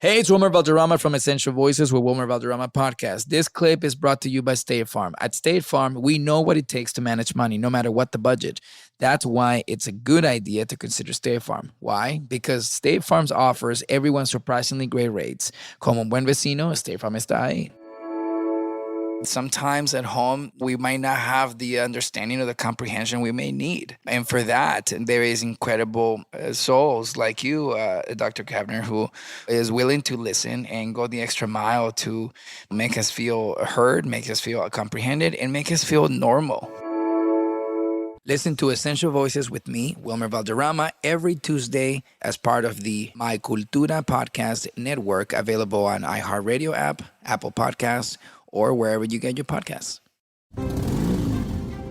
Hey, it's Wilmer Valderrama from Essential Voices with Wilmer Valderrama Podcast. This clip is brought to you by State Farm. At State Farm, we know what it takes to manage money, no matter what the budget. That's why it's a good idea to consider State Farm. Why? Because State Farm offers everyone surprisingly great rates. Como un buen vecino, State Farm está ahí. Sometimes at home, we might not have the understanding or the comprehension we may need. And for that, there is incredible souls like you, Dr. Kavner, who is willing to listen and go the extra mile to make us feel heard, make us feel comprehended, and make us feel normal. Listen to Essential Voices with me, Wilmer Valderrama, every Tuesday as part of the My Cultura podcast network, available on iHeartRadio app, Apple Podcasts, or wherever you get your podcasts.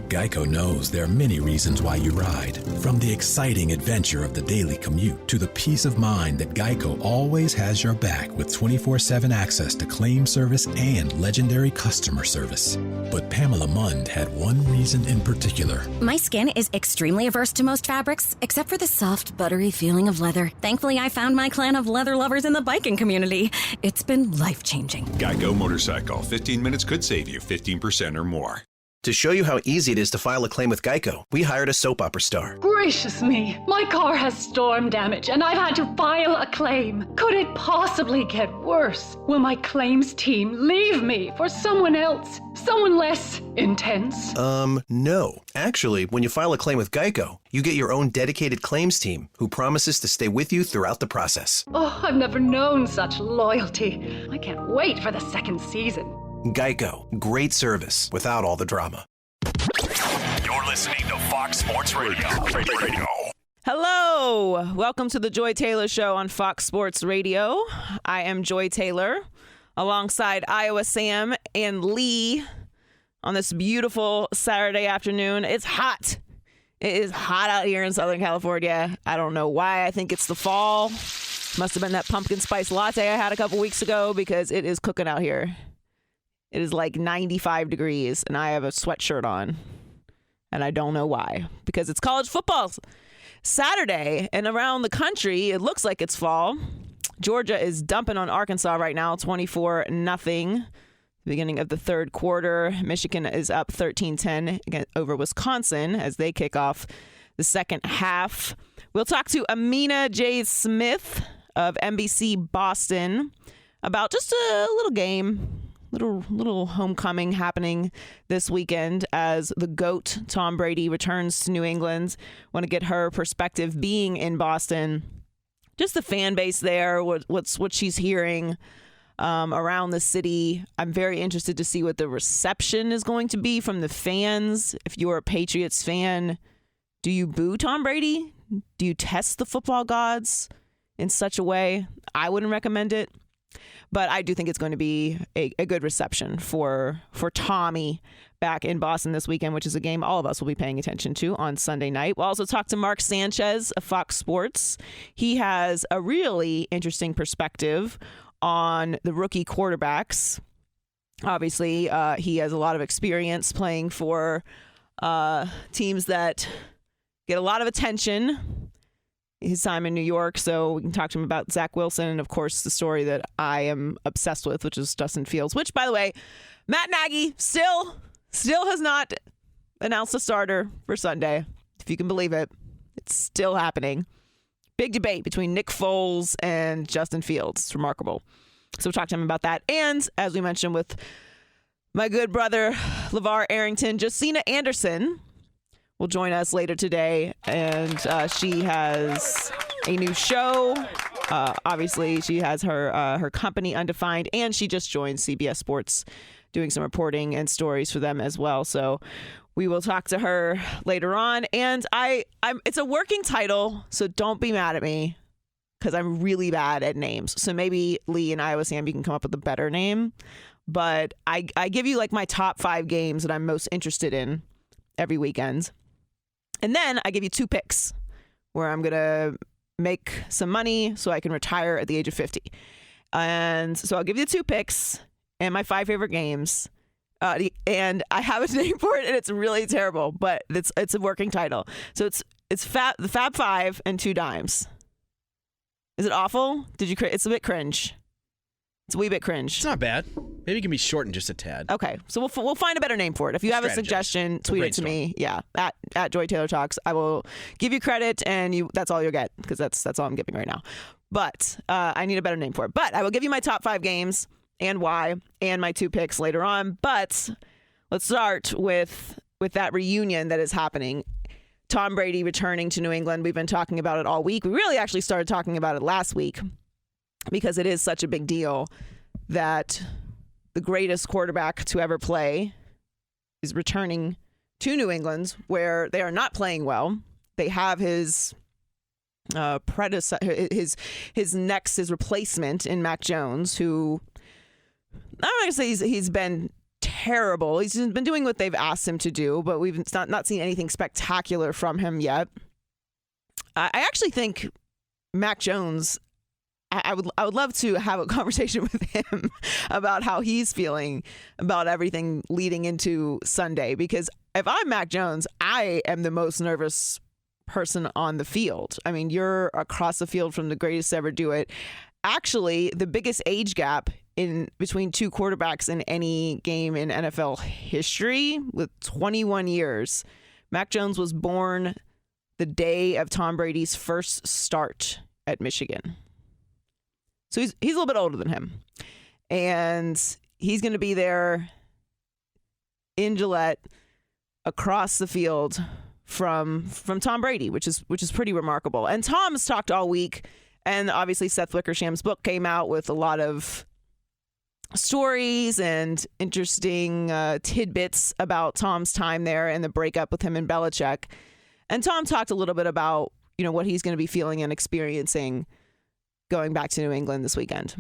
Geico knows there are many reasons why you ride. From the exciting adventure of the daily commute to the peace of mind that Geico always has your back with 24/7 access to claim service and legendary customer service. But Pamela Mund had one reason in particular. My skin is extremely averse to most fabrics, except for the soft, buttery feeling of leather. Thankfully, I found my clan of leather lovers in the biking community. It's been life-changing. Geico Motorcycle. 15 minutes could save you 15% or more. To show you how easy it is to file a claim with Geico, we hired a soap opera star. Gracious me, my car has storm damage and I've had to file a claim. Could it possibly get worse? Will my claims team leave me for someone else? Someone less intense? No. Actually, when you file a claim with Geico, you get your own dedicated claims team who promises to stay with you throughout the process. Oh, I've never known such loyalty. I can't wait for the second season. Geico. Great service without all the drama. You're listening to Fox Sports Radio. Hello. Welcome to the Joy Taylor Show on Fox Sports Radio. I am Joy Taylor alongside Iowa Sam and Lee on this beautiful Saturday afternoon. It's hot. It is hot out here in Southern California. I don't know why. I think it's the fall. Must have been that pumpkin spice latte I had a couple weeks ago because it is cooking out here. It is like 95 degrees, and I have a sweatshirt on, and I don't know why, because it's college football Saturday, and around the country, it looks like it's fall. Georgia is dumping on Arkansas right now, 24-0, beginning of the third quarter. Michigan is up 13-10 over Wisconsin as they kick off the second half. We'll talk to Amina J. Smith of NBC Boston about just a little game. Little homecoming happening this weekend as the GOAT, Tom Brady, returns to New England. Want to get her perspective being in Boston. Just the fan base there, what she's hearing around the city. I'm very interested to see what the reception is going to be from the fans. If you're a Patriots fan, do you boo Tom Brady? Do you test the football gods in such a way? I wouldn't recommend it. But I do think it's going to be a good reception for Tommy back in Boston this weekend, which is a game all of us will be paying attention to on Sunday night. We'll also talk to Mark Sanchez of Fox Sports. He has a really interesting perspective on the rookie quarterbacks. Obviously, he has a lot of experience playing for teams that get a lot of attention. His time in New York, so we can talk to him about Zach Wilson and, of course, the story that I am obsessed with, which is Justin Fields, which, by the way, Matt Nagy still has not announced a starter for Sunday, if you can believe it. It's still happening. Big debate between Nick Foles and Justin Fields. It's remarkable. So we'll talk to him about that. And, as we mentioned with my good brother, LeVar Arrington, Josina Anderson will join us later today, and she has a new show. Obviously, she has her company Undefined, and she just joined CBS Sports, doing some reporting and stories for them as well. So we will talk to her later on. And it's a working title, so don't be mad at me because I'm really bad at names. So maybe Lee and Iowa Sam, you can come up with a better name. But I give you like my top 5 games that I'm most interested in every weekend. And then I give you 2 picks where I'm going to make some money so I can retire at the age of 50. And so I'll give you 2 picks and my 5 favorite games. And I have a name for it, and it's really terrible, but it's a working title. So it's the Fab Five and 2 dimes. Is it awful? It's a bit cringe. It's a wee bit cringe. It's not bad. Maybe it can be shortened just a tad. Okay, so we'll find a better name for it. If you have a suggestion, tweet it to me. Yeah, at Joy Taylor Talks. I will give you credit, and that's all you'll get, because that's all I'm giving right now. But I need a better name for it. But I will give you my top 5 games and why, and my 2 picks later on. But let's start with that reunion that is happening. Tom Brady returning to New England. We've been talking about it all week. We really actually started talking about it last week, because it is such a big deal that the greatest quarterback to ever play is returning to New England, where they are not playing well. They have his replacement in Mac Jones, who I'm not going to say he's been terrible. He's been doing what they've asked him to do, but we've not seen anything spectacular from him yet. I actually think Mac Jones, I would love to have a conversation with him about how he's feeling about everything leading into Sunday. Because if I'm Mac Jones, I am the most nervous person on the field. I mean, you're across the field from the greatest to ever do it. Actually, the biggest age gap in between 2 quarterbacks in any game in NFL history, with 21 years. Mac Jones was born the day of Tom Brady's first start at Michigan. So he's a little bit older than him. And he's going to be there in Gillette across the field from Tom Brady, which is pretty remarkable. And Tom's talked all week, and obviously Seth Wickersham's book came out with a lot of stories and interesting tidbits about Tom's time there and the breakup with him and Belichick. And Tom talked a little bit about, what he's going to be feeling and experiencing going back to New England this weekend.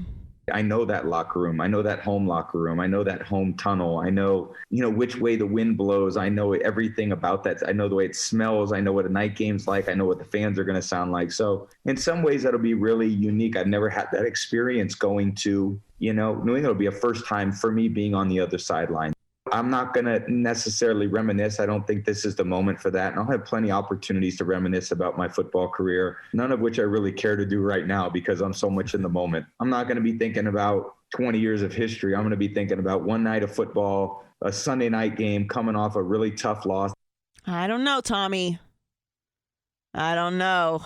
I know that locker room. I know that home locker room. I know that home tunnel. I know, which way the wind blows. I know everything about that. I know the way it smells. I know what a night game's like. I know what the fans are going to sound like. So in some ways, that'll be really unique. I've never had that experience going to, New England. Will be a first time for me being on the other sideline. I'm not going to necessarily reminisce. I don't think this is the moment for that. And I'll have plenty of opportunities to reminisce about my football career, none of which I really care to do right now because I'm so much in the moment. I'm not going to be thinking about 20 years of history. I'm going to be thinking about one night of football, a Sunday night game coming off a really tough loss. I don't know, Tommy. I don't know.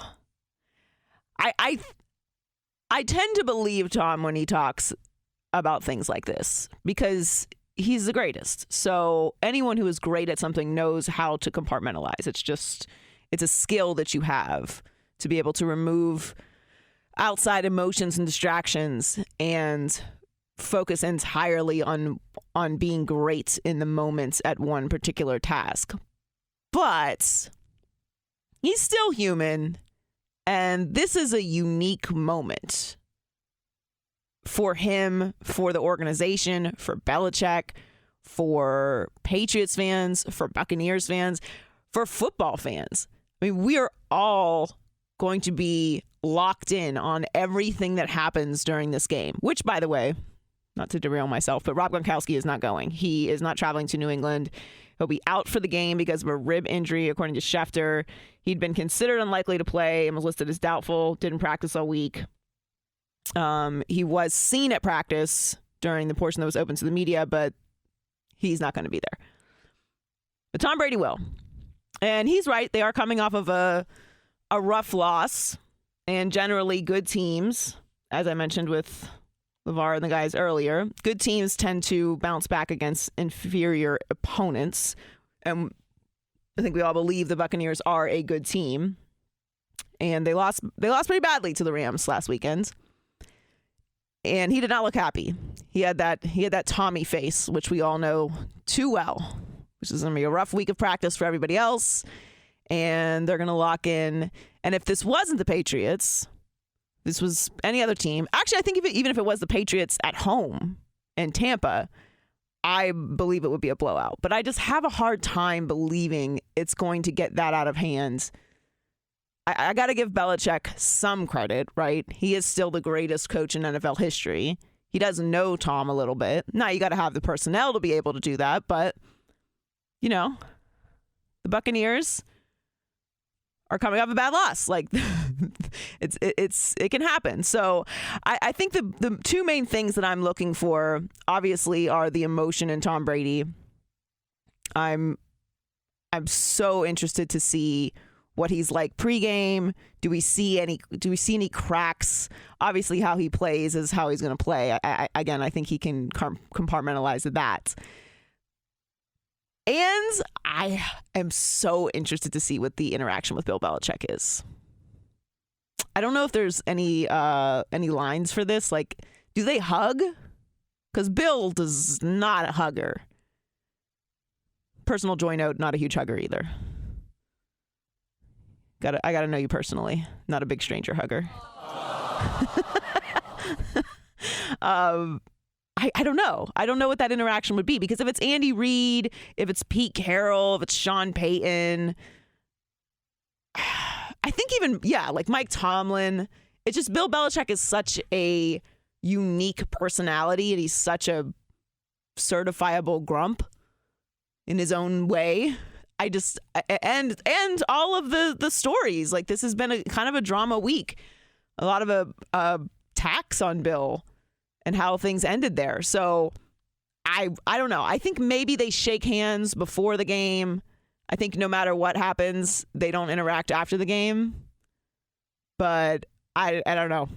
I tend to believe Tom when he talks about things like this because he's the greatest. So anyone who is great at something knows how to compartmentalize. It's a skill that you have to be able to remove outside emotions and distractions and focus entirely on being great in the moments at one particular task. But he's still human, and this is a unique moment for him, for the organization, for Belichick, for Patriots fans, for Buccaneers fans, for football fans. I mean, we are all going to be locked in on everything that happens during this game, which, by the way, not to derail myself, but Rob Gronkowski is not going. He is not traveling to New England. He'll be out for the game because of a rib injury, according to Schefter. He'd been considered unlikely to play and was listed as doubtful, didn't practice all week. He was seen at practice during the portion that was open to the media, but he's not going to be there. But Tom Brady will. And he's right. They are coming off of a rough loss, and generally good teams, as I mentioned with LeVar and the guys earlier, good teams tend to bounce back against inferior opponents. And I think we all believe the Buccaneers are a good team. And they lost pretty badly to the Rams last weekend. And he did not look happy. He had that Tommy face, which we all know too well, which is going to be a rough week of practice for everybody else. And they're going to lock in. And if this wasn't the Patriots, this was any other team. Actually, I think even if it was the Patriots at home in Tampa, I believe it would be a blowout. But I just have a hard time believing it's going to get that out of hand. I got to give Belichick some credit, right? He is still the greatest coach in NFL history. He does know Tom a little bit. Now, you got to have the personnel to be able to do that. But, the Buccaneers are coming off a bad loss. Like, it can happen. So I think the two main things that I'm looking for obviously are the emotion in Tom Brady. I'm so interested to see what he's like pregame. Do we see any cracks? Obviously, how he plays is how he's going to play. I think he can compartmentalize that. And I am so interested to see what the interaction with Bill Belichick is. I don't know if there's any lines for this. Like, do they hug? Because Bill does not a hugger. Personal joy note, not a huge hugger either. I gotta know you personally. Not a big stranger hugger. I don't know. I don't know what that interaction would be, because if it's Andy Reid, if it's Pete Carroll, if it's Sean Payton, I think even, like Mike Tomlin, it's just Bill Belichick is such a unique personality, and he's such a certifiable grump in his own way. And all of the stories, like this has been a kind of a drama week. A lot of attacks on Bill and how things ended there. So I don't know. I think maybe they shake hands before the game. I think no matter what happens, they don't interact after the game. But I don't know.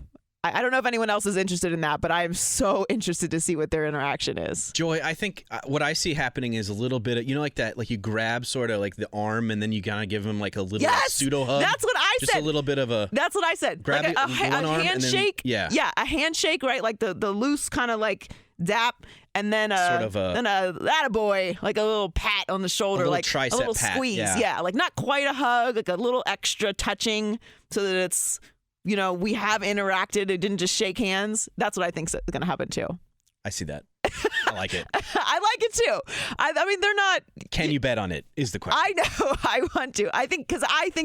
I don't know if anyone else is interested in that, but I am so interested to see what their interaction is. Joy, I think what I see happening is a little bit of, like that, like you grab sort of like the arm and then you kind of give him like a little pseudo hug. That's what I said. Just a little bit of a. That's what I said. Grab like a handshake. And then, a handshake, right? Like the loose kind of like dap, and then sort of a attaboy, like a little pat on the shoulder, like a little pat, squeeze. Yeah, like not quite a hug, like a little extra touching, so that it's. We have interacted. It didn't just shake hands. That's what I think is going to happen too. I see that. I like it. I like it too. I mean, they're not. Can you bet on it? Is the question. I know. I want to. I think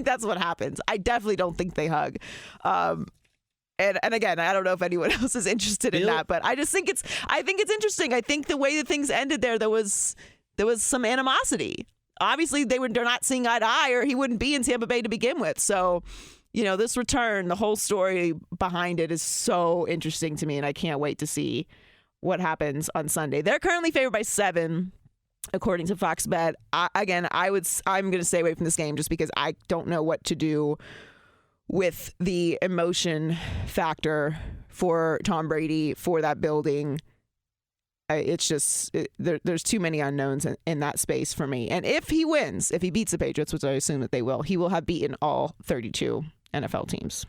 that's what happens. I definitely don't think they hug. And again, I don't know if anyone else is interested in that, but I just think it's interesting. I think the way that things ended there was some animosity. Obviously, they're not seeing eye to eye, or he wouldn't be in Tampa Bay to begin with. So. This return, the whole story behind it is so interesting to me, and I can't wait to see what happens on Sunday. They're currently favored by 7, according to Fox Bet. I'm going to stay away from this game just because I don't know what to do with the emotion factor for Tom Brady, for that building. It's just there's too many unknowns in that space for me. And if he wins, if he beats the Patriots, which I assume that they will, he will have beaten all 32 NFL teams.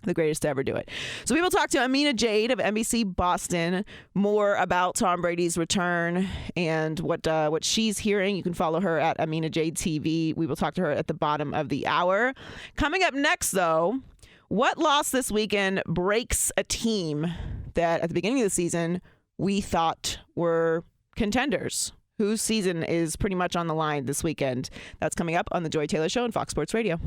The greatest to ever do it. So we will talk to Amina Jade of NBC Boston more about Tom Brady's return and what she's hearing. You can follow her at Amina Jade TV. We will talk to her at the bottom of the hour. Coming up next, though, what loss this weekend breaks a team that at the beginning of the season we thought were contenders, whose season is pretty much on the line this weekend? That's coming up on The Joy Taylor Show on Fox Sports Radio.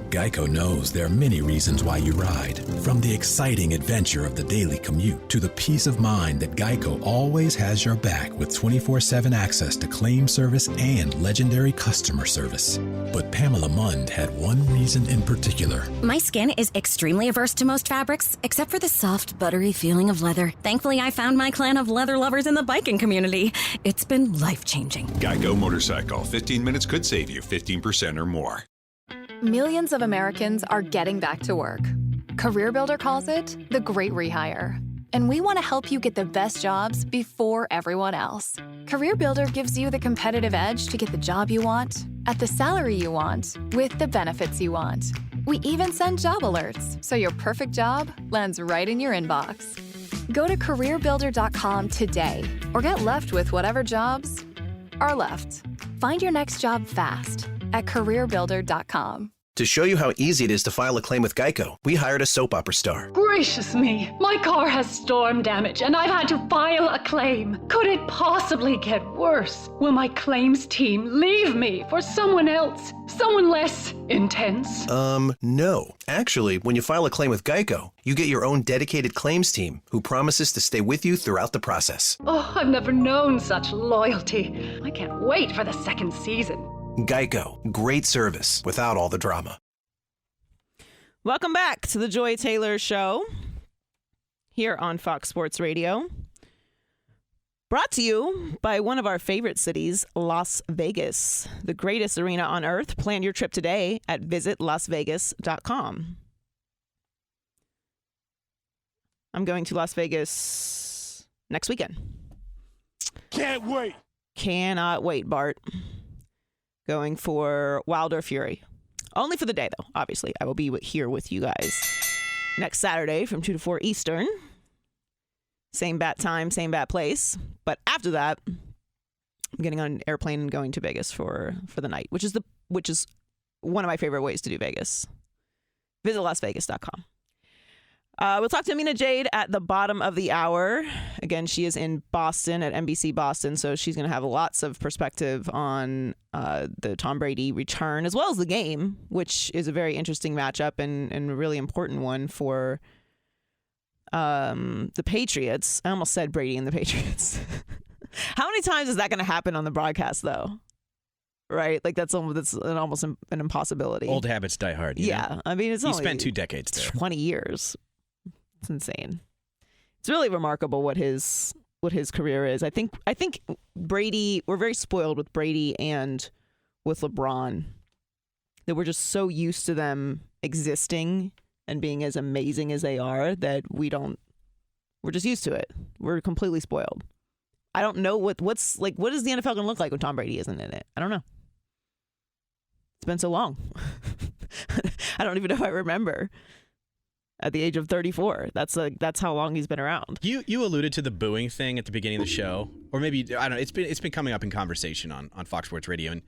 Geico knows there are many reasons why you ride. From the exciting adventure of the daily commute to the peace of mind that Geico always has your back with 24/7 access to claim service and legendary customer service. But Pamela Mund had one reason in particular. My skin is extremely averse to most fabrics, except for the soft, buttery feeling of leather. Thankfully, I found my clan of leather lovers in the biking community. It's been life-changing. Geico Motorcycle. 15 minutes could save you 15% or more. Millions of Americans are getting back to work. CareerBuilder calls it the great rehire. And we want to help you get the best jobs before everyone else. CareerBuilder gives you the competitive edge to get the job you want, at the salary you want, with the benefits you want. We even send job alerts, so your perfect job lands right in your inbox. Go to CareerBuilder.com today, or get left with whatever jobs are left. Find your next job fast at CareerBuilder.com. To show you how easy it is to file a claim with Geico, we hired a soap opera star. Gracious me, my car has storm damage and I've had to file a claim. Could it possibly get worse? Will my claims team leave me for someone else? Someone less intense? No. Actually, when you file a claim with Geico, you get your own dedicated claims team who promises to stay with you throughout the process. Oh, I've never known such loyalty. I can't wait for the second season. Geico. Great service without all the drama. Welcome back to the Joy Taylor Show here on Fox Sports Radio. Brought to you by one of our favorite cities, Las Vegas, the greatest arena on earth. Plan your trip today at visitlasvegas.com. I'm going to Las Vegas next weekend. Can't wait. Cannot wait, Bart. Going for Wilder Fury. Only for the day, though, obviously. I will be here with you guys next Saturday from 2 to 4 Eastern. Same bat time, same bat place. But after that, I'm getting on an airplane and going to Vegas for the night, which is one of my favorite ways to do Vegas. Visit LasVegas.com. We'll talk to Amina Jade at the bottom of the hour. Again, she is in Boston at NBC Boston, so she's going to have lots of perspective on the Tom Brady return, as well as the game, which is a very interesting matchup and a really important one for the Patriots. I almost said Brady and the Patriots. How many times is that going to happen on the broadcast, though? Right? Like, that's almost an impossibility. Old habits die hard. You know? I mean, he spent 2 decades there. 20 years. It's insane. It's really remarkable what his career is. I think Brady, we're very spoiled with Brady and with LeBron, that we're just so used to them existing and being as amazing as they are that we're just used to it. We're completely spoiled. I don't know what is the NFL going to look like when Tom Brady isn't in it? I don't know. It's been so long. I don't even know if I remember. At the age of 34, that's how long he's been around. You alluded to the booing thing at the beginning of the show, or maybe I don't know. It's been coming up in conversation on Fox Sports Radio, and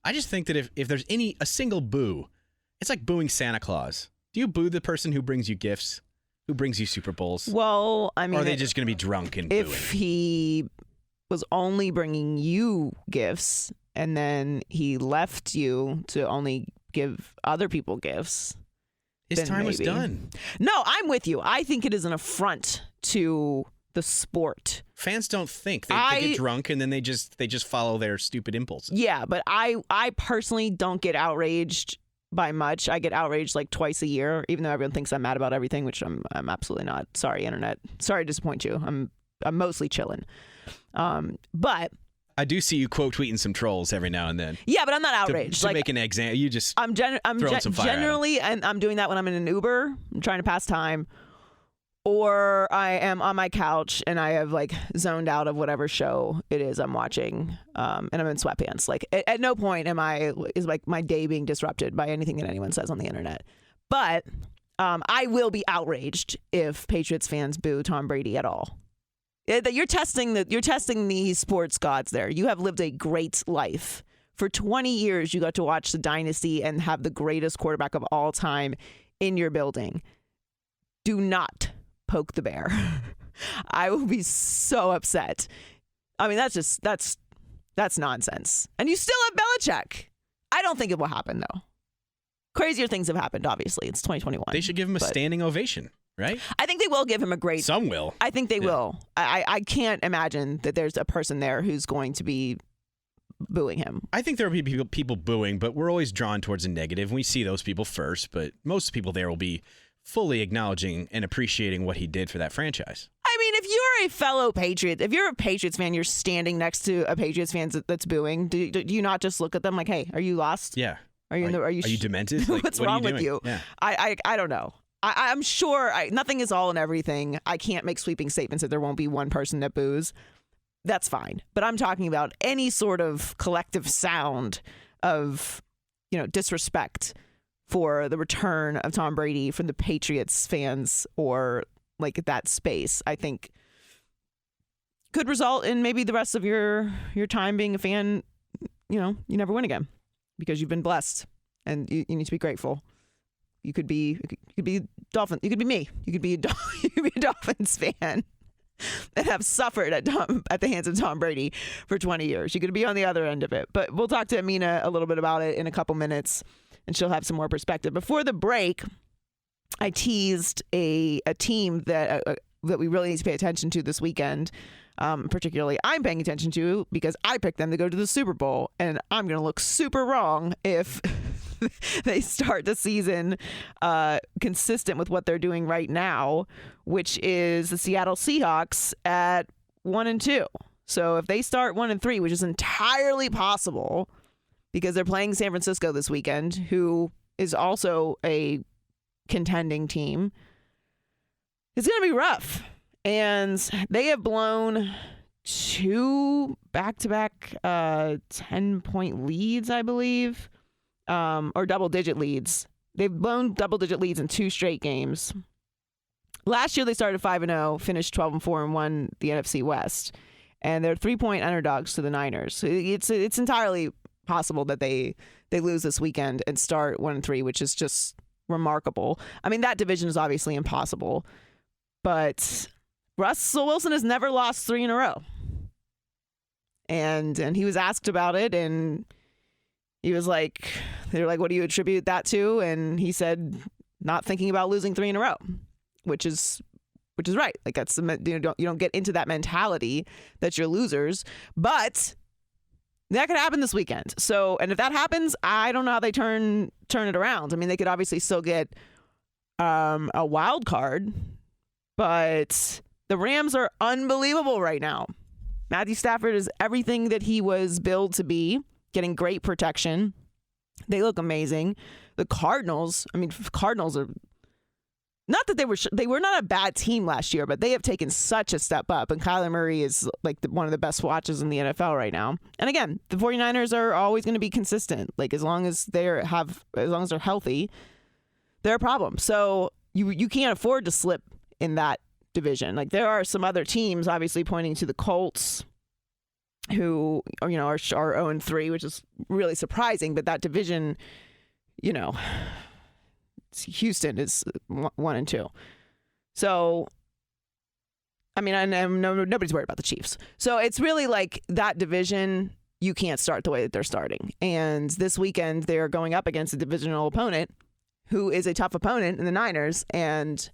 I just think that if there's a single boo, it's like booing Santa Claus. Do you boo the person who brings you gifts, who brings you Super Bowls? Well, I mean, or are they just going to be drunk and booing? If he was only bringing you gifts and then he left you to only give other people gifts. His time was done. No, I'm with you. I think it is an affront to the sport. Fans don't think. They get drunk and then they just follow their stupid impulses. Yeah, but I personally don't get outraged by much. I get outraged like twice a year, even though everyone thinks I'm mad about everything, which I'm absolutely not. Sorry, internet. Sorry to disappoint you. I'm mostly chilling. But I do see you quote tweeting some trolls every now and then. Yeah, but I'm not outraged. To make an example, you just I'm generally, and I'm doing that when I'm in an Uber, I'm trying to pass time, or I am on my couch and I have like zoned out of whatever show it is I'm watching, and I'm in sweatpants. Like at no point is like my day being disrupted by anything that anyone says on the internet. But I will be outraged if Patriots fans boo Tom Brady at all. You're testing the sports gods there. You have lived a great life. For 20 years, you got to watch the dynasty and have the greatest quarterback of all time in your building. Do not poke the bear. I will be so upset. I mean, that's nonsense. And you still have Belichick. I don't think it will happen, though. Crazier things have happened, obviously. It's 2021. They should give him a standing ovation. Right? I think they will give him a great... Some will. I think they will. I can't imagine that there's a person there who's going to be booing him. I think there will be people booing, but we're always drawn towards a negative. We see those people first, but most people there will be fully acknowledging and appreciating what he did for that franchise. I mean, if you're a fellow Patriot, if you're a Patriots fan, you're standing next to a Patriots fan that's booing, do you not just look at them like, hey, are you lost? Yeah. Are you demented? Like, what's wrong with you? Yeah. I don't know. I'm sure nothing is all and everything. I can't make sweeping statements that there won't be one person that boos. That's fine. But I'm talking about any sort of collective sound of, disrespect for the return of Tom Brady from the Patriots fans or like that space, I think could result in maybe the rest of your time being a fan, you never win again because you've been blessed and you need to be grateful. You could be Dolphin. You could be me. You could be a Dolphins fan that have suffered at the hands of Tom Brady for 20 years. You could be on the other end of it. But we'll talk to Amina a little bit about it in a couple minutes, and she'll have some more perspective. Before the break, I teased a team that we really need to pay attention to this weekend. particularly I'm paying attention to because I picked them to go to the Super Bowl, and I'm going to look super wrong if they start the season consistent with what they're doing right now, which is the Seattle Seahawks at 1-2. So if they start 1-3, which is entirely possible because they're playing San Francisco this weekend, who is also a contending team, it's going to be rough. And they have blown 2 back-to-back 10-point leads, I believe, or double-digit leads. They've blown double-digit leads in 2 straight games. Last year, they started 5-0, finished 12-4, and won the NFC West. And they're 3-point underdogs to the Niners. It's entirely possible that they lose this weekend and start 1-3, which is just remarkable. I mean, that division is obviously impossible, but Russell Wilson has never lost 3 in a row. And he was asked about it, and he was like, they were like, what do you attribute that to? And he said, not thinking about losing 3 in a row, which is right. Like, that's you don't get into that mentality that you're losers, but that could happen this weekend. So, and if that happens, I don't know how they turn it around. I mean, they could obviously still get a wild card, but the Rams are unbelievable right now. Matthew Stafford is everything that he was billed to be, getting great protection. They look amazing. The Cardinals are not that they were not a bad team last year, but they have taken such a step up. And Kyler Murray is like one of the best watches in the NFL right now. And again, the 49ers are always going to be consistent. Like as long as they're healthy, they're a problem. So you can't afford to slip in that division. Like there are some other teams, obviously pointing to the Colts, who are 0-3, which is really surprising. But that division, Houston is 1-2. So, I mean, nobody's worried about the Chiefs. So it's really like that division, you can't start the way that they're starting. And this weekend, they're going up against a divisional opponent who is a tough opponent in the Niners. And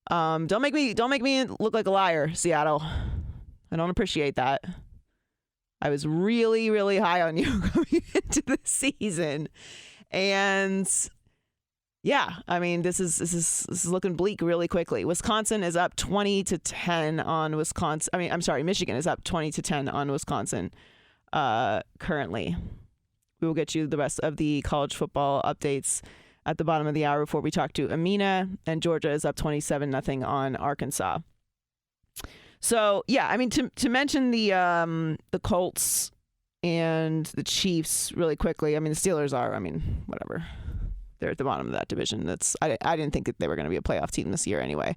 don't make me look like a liar, Seattle. I don't appreciate that. I was really, really high on you going into the season. And yeah, I mean, this is looking bleak really quickly. Wisconsin is up 20-10 on Wisconsin. Michigan is up 20-10 on Wisconsin currently. We will get you the rest of the college football updates at the bottom of the hour before we talk to Amina. And Georgia is up 27-0 on Arkansas. So yeah, I mean, to mention the Colts and the Chiefs really quickly. I mean, the Steelers are. I mean, whatever. They're at the bottom of that division. I didn't think that they were going to be a playoff team this year anyway.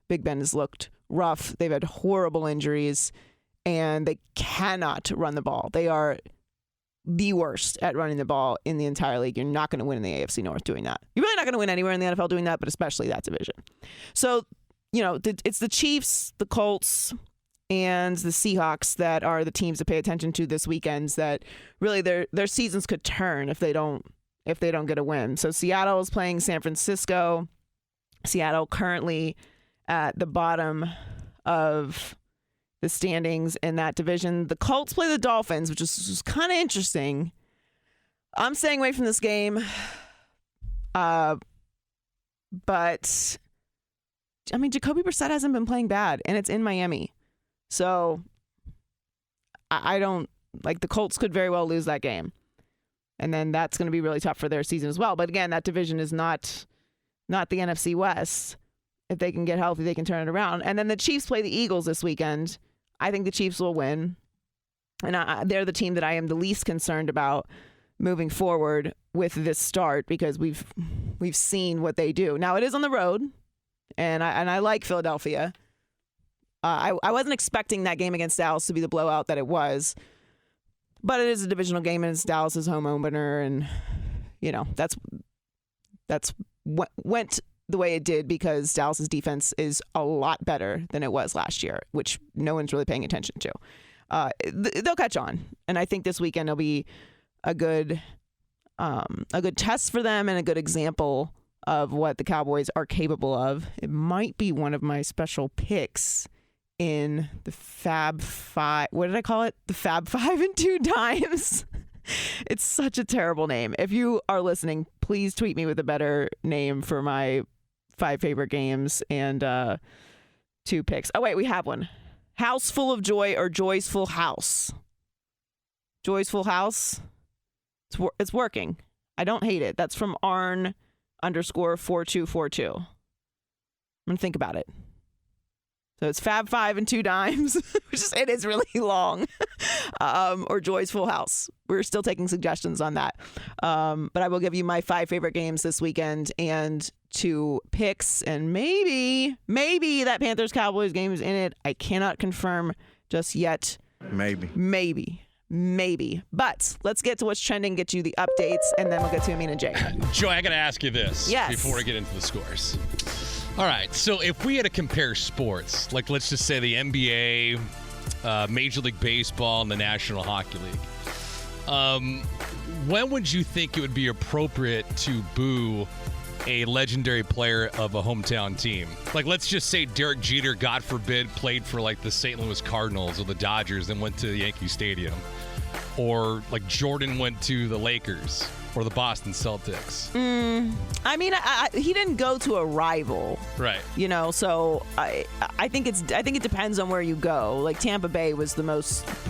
Big Ben has looked rough. They've had horrible injuries, and they cannot run the ball. They are the worst at running the ball in the entire league. You're not going to win in the AFC North doing that. You're really not going to win anywhere in the NFL doing that, but especially that division. So, it's the Chiefs, the Colts, and the Seahawks that are the teams to pay attention to this weekend, that really their seasons could turn if they don't get a win. So Seattle is playing San Francisco. Seattle currently at the bottom of the standings in that division. The Colts play the Dolphins, which is kind of interesting. I'm staying away from this game. But I mean, Jacoby Brissett hasn't been playing bad, and it's in Miami. So I don't like the Colts could very well lose that game. And then that's going to be really tough for their season as well. But again, that division is not the NFC West. If they can get healthy, they can turn it around. And then the Chiefs play the Eagles this weekend. I think the Chiefs will win. And they're the team that I am the least concerned about moving forward with this start, because we've seen what they do. Now, it is on the road, and I like Philadelphia. I wasn't expecting that game against Dallas to be the blowout that it was. But it is a divisional game, and it's Dallas's home opener, and that's went the way it did because Dallas's defense is a lot better than it was last year, which no one's really paying attention to. They'll catch on, and I think this weekend will be a good test for them and a good example of what the Cowboys are capable of. It might be one of my special picks in the Fab Five. What did I call it? The Fab Five and 2 dimes. It's such a terrible name. If you are listening, please tweet me with a better name for my 5 favorite games and 2 picks. Oh, wait, we have one. House Full of Joy or Joy's Full House? Joy's Full House? It's working. I don't hate it. That's from Arn_4242. I'm going to think about it. So it's Fab 5 and 2 dimes, it is really long, or Joy's Full House. We're still taking suggestions on that. But I will give you my 5 favorite games this weekend and 2 picks, and maybe that Panthers-Cowboys game is in it. I cannot confirm just yet. Maybe. But let's get to what's trending, get you the updates, and then we'll get to Amin and Jay. Joy, I got to ask you this Yes. before we get into the scores. All right, so if we had to compare sports, like let's just say the NBA, Major League Baseball, and the National Hockey League, when would you think it would be appropriate to boo a legendary player of a hometown team? Like, let's just say Derek Jeter, God forbid, played for like the St. Louis Cardinals or the Dodgers and went to the Yankee Stadium. Or like Jordan went to the Lakers or the Boston Celtics. I mean, he didn't go to a rival, right? You know, so I think it depends on where you go. Like Tampa Bay was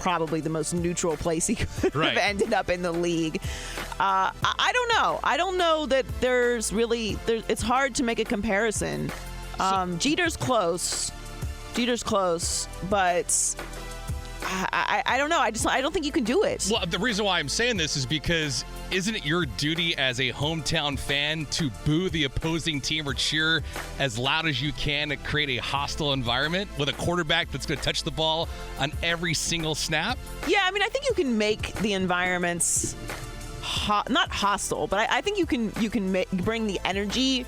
probably the most neutral place he could have ended up in the league. I don't know. I don't know that it's hard to make a comparison. Jeter's close, but I don't know. I don't think you can do it. Well, the reason why I'm saying this is because isn't it your duty as a hometown fan to boo the opposing team or cheer as loud as you can to create a hostile environment with a quarterback that's going to touch the ball on every single snap? Yeah, I mean, I think you can make the environments not hostile, but I think you can bring the energy,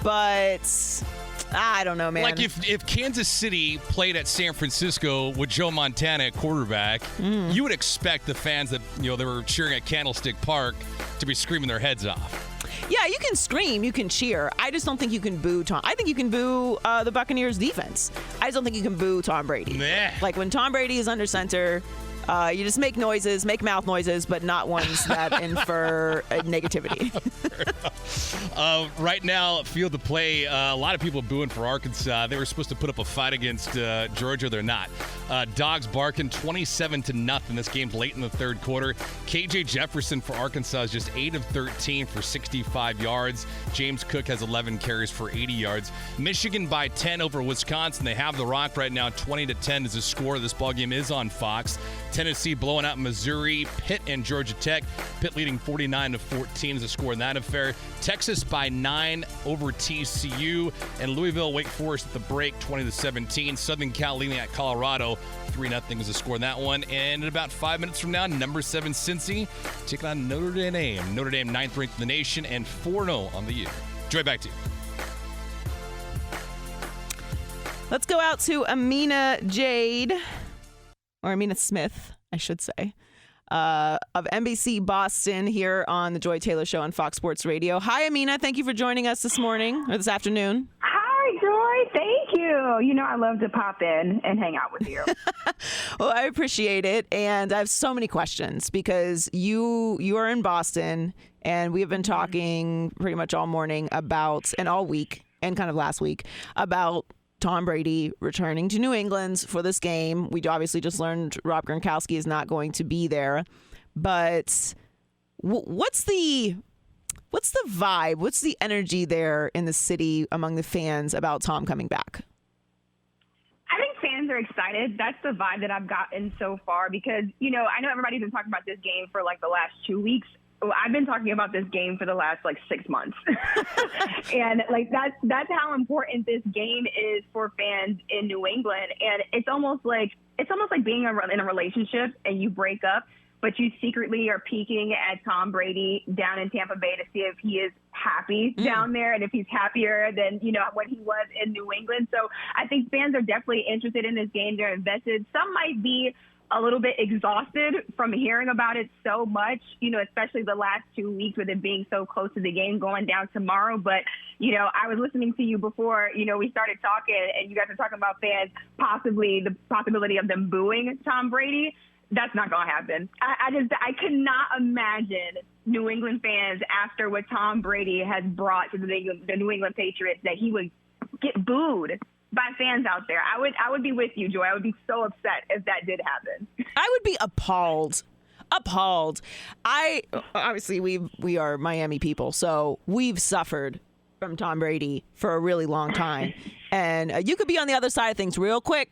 but I don't know, man. Like if Kansas City played at San Francisco with Joe Montana at quarterback, you would expect the fans that they were cheering at Candlestick Park to be screaming their heads off. Yeah, you can scream, you can cheer. I just don't think you can boo Tom. I think you can boo the Buccaneers defense. I just don't think you can boo Tom Brady. Nah. Like when Tom Brady is under center, you just make mouth noises, but not ones that infer negativity. Right now, field to play, a lot of people booing for Arkansas. They were supposed to put up a fight against Georgia. They're not. Dogs barking 27-0. This game's late in the third quarter. KJ Jefferson for Arkansas is just 8 of 13 for 65 yards. James Cook has 11 carries for 80 yards. Michigan by 10 over Wisconsin. They have the rock right now. 20-10 is the score. This ballgame is on Fox. Tennessee blowing out Missouri. Pitt and Georgia Tech. Pitt leading 49-14 is the score in that affair. Texas by 9 over TCU. And Louisville, Wake Forest at the break, 20-17. Southern Cal leading at Colorado. 3-0 is the score in that one. And in about 5 minutes from now, number 7 Cincy taking on Notre Dame. Notre Dame 9th ranked in the nation and 4-0 on the year. Joy, back to you. Let's go out to Amina Jade, or Amina Smith, I should say, of NBC Boston here on the Joy Taylor Show on Fox Sports Radio. Hi, Amina. Thank you for joining us this morning or this afternoon. Hi, Joy. Thank you. You know I love to pop in and hang out with you. Well, I appreciate it. And I have so many questions because you are in Boston, and we have been talking pretty much all morning about, and all week, and kind of last week, about Tom Brady returning to New England for this game. We obviously just learned Rob Gronkowski is not going to be there. But what's the vibe? What's the energy there in the city among the fans about Tom coming back? I think fans are excited. That's the vibe that I've gotten so far because, I know everybody's been talking about this game for like the last 2 weeks. Well, I've been talking about this game for the last 6 months. And that's how important this game is for fans in New England. And it's almost like being in a relationship and you break up, but you secretly are peeking at Tom Brady down in Tampa Bay to see if he is happy down there and if he's happier than, when he was in New England. So I think fans are definitely interested in this game. They're invested. Some might be a little bit exhausted from hearing about it so much, especially the last 2 weeks with it being so close to the game going down tomorrow. But, I was listening to you before, we started talking, and you guys were talking about fans, possibly the possibility of them booing Tom Brady. That's not going to happen. I cannot imagine New England fans, after what Tom Brady has brought to the New England Patriots, that he would get booed by fans out there. I would be with you, Joy. I would be so upset if that did happen. I would be appalled. Obviously we are Miami people, so we've suffered from Tom Brady for a really long time. And you could be on the other side of things real quick,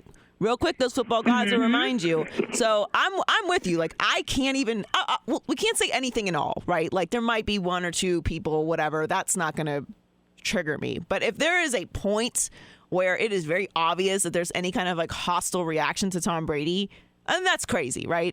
those football gods will remind you. So I'm with you. Like, I can't even, we can't say anything at all, right? Like, there might be one or two people, whatever. That's not going to trigger me. But if there is a point where it is very obvious that there's any kind of like hostile reaction to Tom Brady, and that's crazy, right?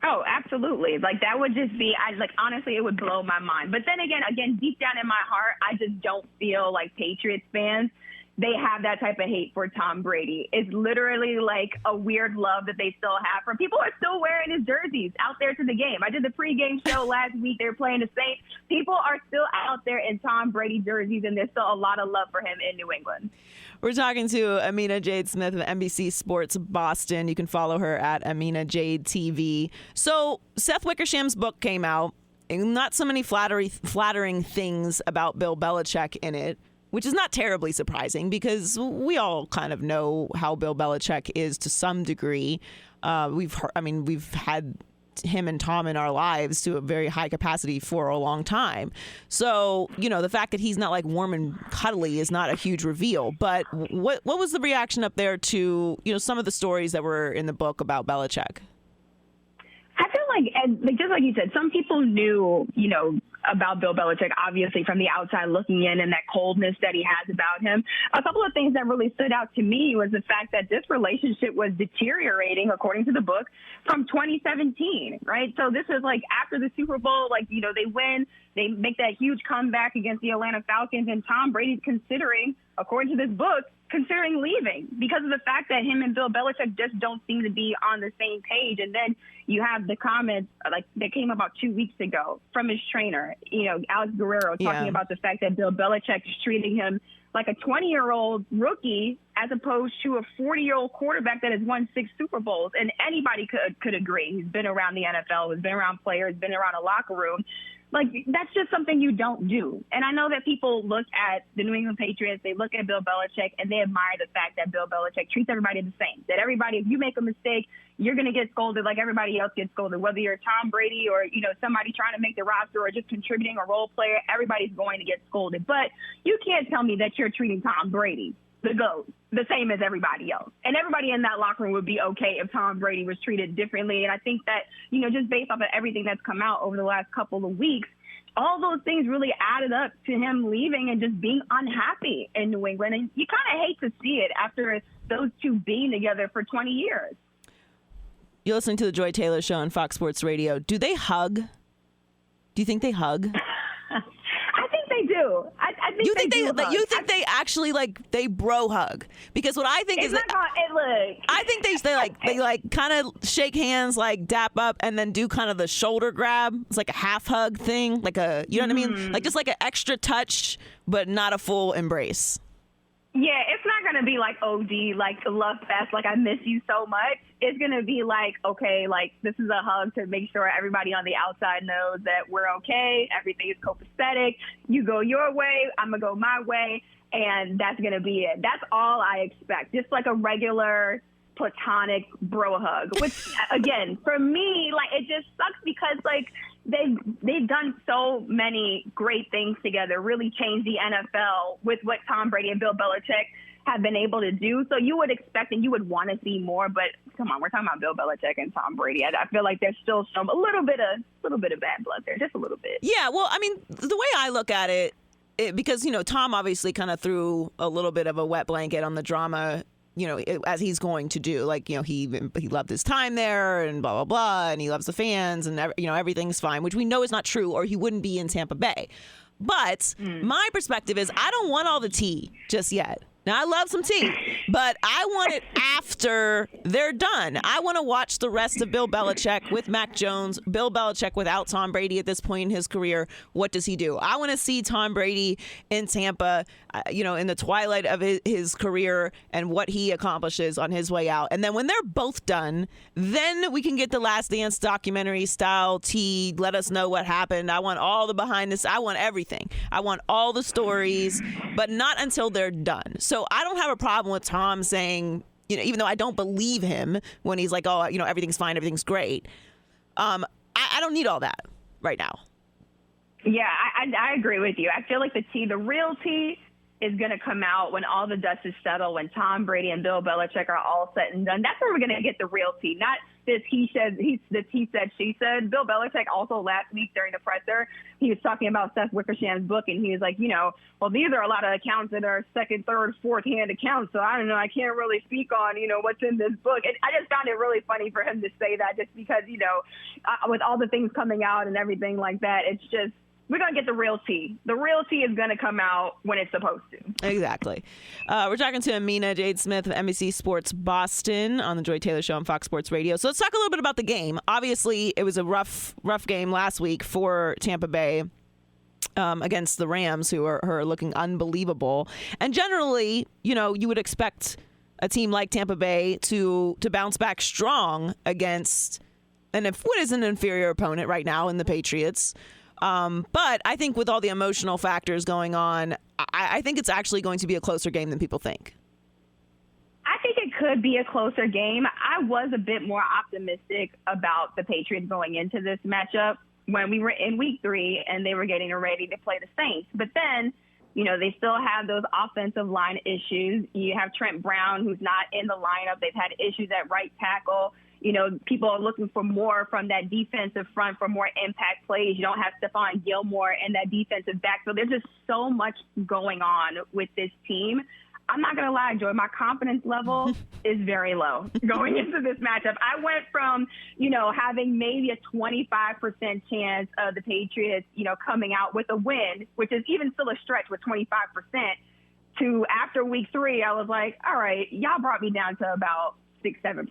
Oh, absolutely. Like, that would just be, honestly, it would blow my mind. But then again, deep down in my heart, I just don't feel like Patriots fans, they have that type of hate for Tom Brady. It's literally like a weird love that they still have for people who are still wearing his jerseys out there to the game. I did the pregame show last week. They were playing the Saints. People are still out there in Tom Brady jerseys, and there's still a lot of love for him in New England. We're talking to Amina Jade Smith of NBC Sports Boston. You can follow her at Amina Jade TV. So Seth Wickersham's book came out, and not so many flattering things about Bill Belichick in it, which is not terribly surprising because we all kind of know how Bill Belichick is to some degree. We've had him and Tom in our lives to a very high capacity for a long time. So, the fact that he's not like warm and cuddly is not a huge reveal. But what was the reaction up there to, some of the stories that were in the book about Belichick? I feel like, just like you said, some people knew, about Bill Belichick, obviously from the outside looking in, and that coldness that he has about him. A couple of things that really stood out to me was the fact that this relationship was deteriorating, according to the book, from 2017, right? So this is like after the Super Bowl, they win, they make that huge comeback against the Atlanta Falcons, and Tom Brady's considering, according to this book, considering leaving because of the fact that him and Bill Belichick just don't seem to be on the same page. And then you have the comments that came about 2 weeks ago from his trainer, Alex Guerrero, talking about the fact that Bill Belichick is treating him like a 20-year-old rookie as opposed to a 40-year-old quarterback that has won 6 Super Bowls. And anybody could agree. He's been around the NFL, he's been around players, been around a locker room. Like, that's just something you don't do. And I know that people look at the New England Patriots, they look at Bill Belichick, and they admire the fact that Bill Belichick treats everybody the same. That everybody, if you make a mistake, you're going to get scolded like everybody else gets scolded. Whether you're Tom Brady or, somebody trying to make the roster or just contributing a role player, everybody's going to get scolded. But you can't tell me that you're treating Tom Brady, the GOAT, the same as everybody else. And everybody in that locker room would be okay if Tom Brady was treated differently. And I think that, just based off of everything that's come out over the last couple of weeks, all those things really added up to him leaving and just being unhappy in New England. And you kind of hate to see it after those two being together for 20 years. You're listening to the Joy Taylor Show on Fox Sports Radio. Do they hug? Do you think they hug? I think they do. I think you think they do hug. You think they actually they bro hug? Because what I think is that I think they kind of shake hands, like dap up, and then do kind of the shoulder grab. It's like a half hug thing, like a what I mean, like just like an extra touch, but not a full embrace. Yeah, it's not going to be like OD, like love fest, like I miss you so much. It's going to be like, okay, like this is a hug to make sure everybody on the outside knows that we're okay. Everything is copacetic. You go your way, I'm going to go my way. And that's going to be it. That's all I expect. Just like a regular platonic bro hug, which again, for me, like it just sucks because like they've done so many great things together, really changed the NFL with what Tom Brady and Bill Belichick have been able to do. So you would expect and you would want to see more, but come on, we're talking about Bill Belichick and Tom Brady. I feel like there's still a little bit of bad blood there, just a little bit. Yeah, well, I mean, the way I look at it because Tom obviously kind of threw a little bit of a wet blanket on the drama, as he's going to do. Like, he loved his time there and blah, blah, blah, and he loves the fans and, everything's fine, which we know is not true or he wouldn't be in Tampa Bay. But my perspective is I don't want all the tea just yet. Now, I love some tea, But I want it after they're done. I want to watch the rest of Bill Belichick with Mac Jones. Bill Belichick without Tom Brady at this point in his career. What does he do? I want to see Tom Brady in Tampa, in the twilight of his career and what he accomplishes on his way out. And then when they're both done, then we can get the Last Dance documentary style tea. Let us know what happened. I want all the behind this. I want everything. I want all the stories, but not until they're done. So I don't have a problem with Tom saying, even though I don't believe him when he's like, oh, everything's fine, everything's great. I don't need all that right now. Yeah, I agree with you. I feel like the real tea is going to come out when all the dust is settled, when Tom Brady and Bill Belichick are all set and done. That's where we're going to get the real tea, not this he said, she said. Bill Belichick also last week during the presser, he was talking about Seth Wickersham's book, and he was like, well, these are a lot of accounts that are second, third, fourth-hand accounts, so I don't know, I can't really speak on, what's in this book. And I just found it really funny for him to say that just because, with all the things coming out and everything like that, it's just, we're going to get the real tea. The real tea is going to come out when it's supposed to. Exactly. We're talking to Amina Jade Smith of NBC Sports Boston on the Joy Taylor Show on Fox Sports Radio. So let's talk a little bit about the game. Obviously, it was a rough game last week for Tampa Bay against the Rams, who are looking unbelievable. And generally, you would expect a team like Tampa Bay to bounce back strong against what is an inferior opponent right now in the Patriots. But I think with all the emotional factors going on, I think it's actually going to be a closer game than people think. I think it could be a closer game. I was a bit more optimistic about the Patriots going into this matchup when we were in week 3 and they were getting ready to play the Saints. But then, they still have those offensive line issues. You have Trent Brown, who's not in the lineup. They've had issues at right tackle. People are looking for more from that defensive front, for more impact plays. You don't have Stephon Gilmore in that defensive backfield. There's just so much going on with this team. I'm not going to lie, Joy, my confidence level is very low going into this matchup. I went from, having maybe a 25% chance of the Patriots, coming out with a win, which is even still a stretch with 25%, to after week 3, I was like, all right, y'all brought me down to about 6-7%,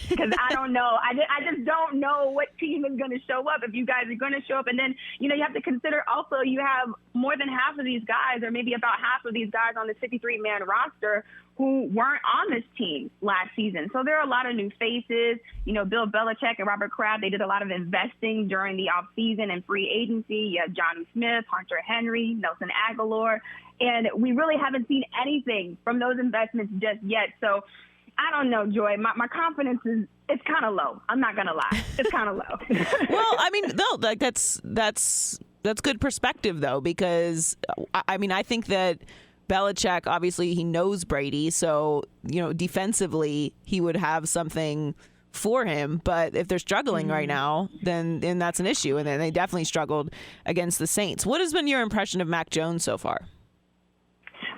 because I don't know. I just don't know what team is going to show up, if you guys are going to show up. And then, you have to consider also you have more than half of these guys, or maybe about half of these guys on the 53-man roster who weren't on this team last season. So there are a lot of new faces. Bill Belichick and Robert Kraft, they did a lot of investing during the offseason and free agency. You have Johnny Smith, Hunter Henry, Nelson Aguilar, and we really haven't seen anything from those investments just yet. So I don't know, Joy. My confidence it's kind of low. I'm not gonna lie, it's kind of low. Well, I mean, no, like that's good perspective though, because I think that Belichick, obviously he knows Brady, so defensively he would have something for him. But if they're struggling right now, then that's an issue, and then they definitely struggled against the Saints. What has been your impression of Mac Jones so far?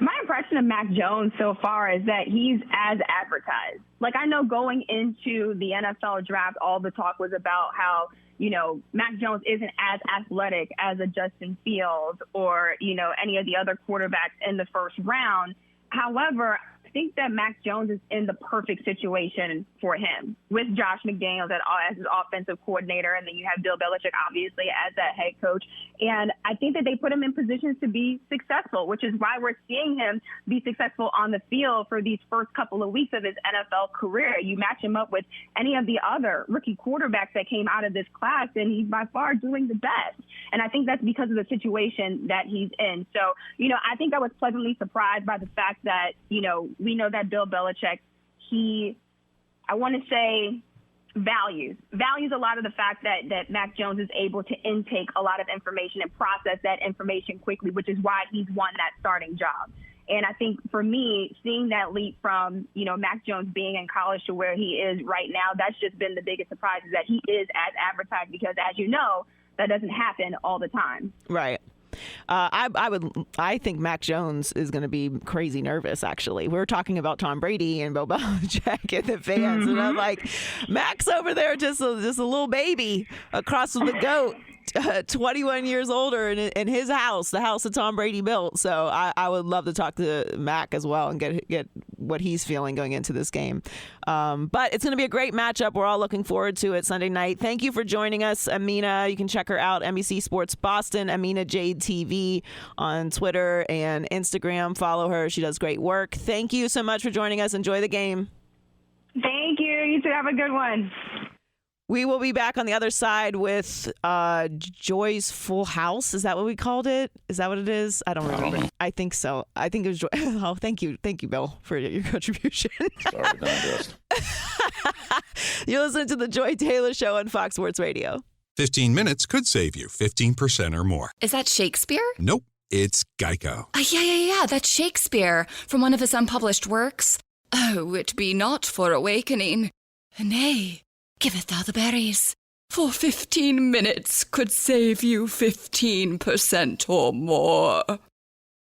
My impression of Mac Jones so far is that he's as advertised. Like, I know going into the NFL draft, all the talk was about how, Mac Jones isn't as athletic as a Justin Fields or, any of the other quarterbacks in the first round. However, I think that Mac Jones is in the perfect situation for him, with Josh McDaniels as his offensive coordinator, and then you have Bill Belichick, obviously, as that head coach. And I think that they put him in positions to be successful, which is why we're seeing him be successful on the field for these first couple of weeks of his NFL career. You match him up with any of the other rookie quarterbacks that came out of this class, and he's by far doing the best. And I think that's because of the situation that he's in. So, I think I was pleasantly surprised by the fact that, we know that Bill Belichick, values a lot of the fact that Mac Jones is able to intake a lot of information and process that information quickly, which is why he's won that starting job. And I think for me, seeing that leap from, Mac Jones being in college to where he is right now, that's just been the biggest surprise, is that he is as advertised, because as you know, that doesn't happen all the time. Right. I think Mac Jones is going to be crazy nervous, actually. We're talking about Tom Brady and Bill Belichick and the fans, and I'm like, Mac's over there just a little baby across from the GOAT. 21 years older in his house, the house that Tom Brady built. So I would love to talk to Mac as well and get what he's feeling going into this game. But it's going to be a great matchup. We're all looking forward to it Sunday night. Thank you for joining us, Amina. You can check her out, NBC Sports Boston, Amina Jade TV on Twitter and Instagram. Follow her. She does great work. Thank you so much for joining us. Enjoy the game. Thank you. You two have a good one. We will be back on the other side with Joy's Full House. Is that what we called it? Is that what it is? I don't remember. I think so. I think it was Joy. Oh, thank you, Bill, for your contribution. Sorry, don't You're listening to the Joy Taylor Show on Fox Sports Radio. 15 minutes could save you 15% or more. Is that Shakespeare? Nope, it's Geico. Yeah. That's Shakespeare from one of his unpublished works. Oh, it be not for awakening. Nay, giveth thou the berries. For 15 minutes could save you 15% or more.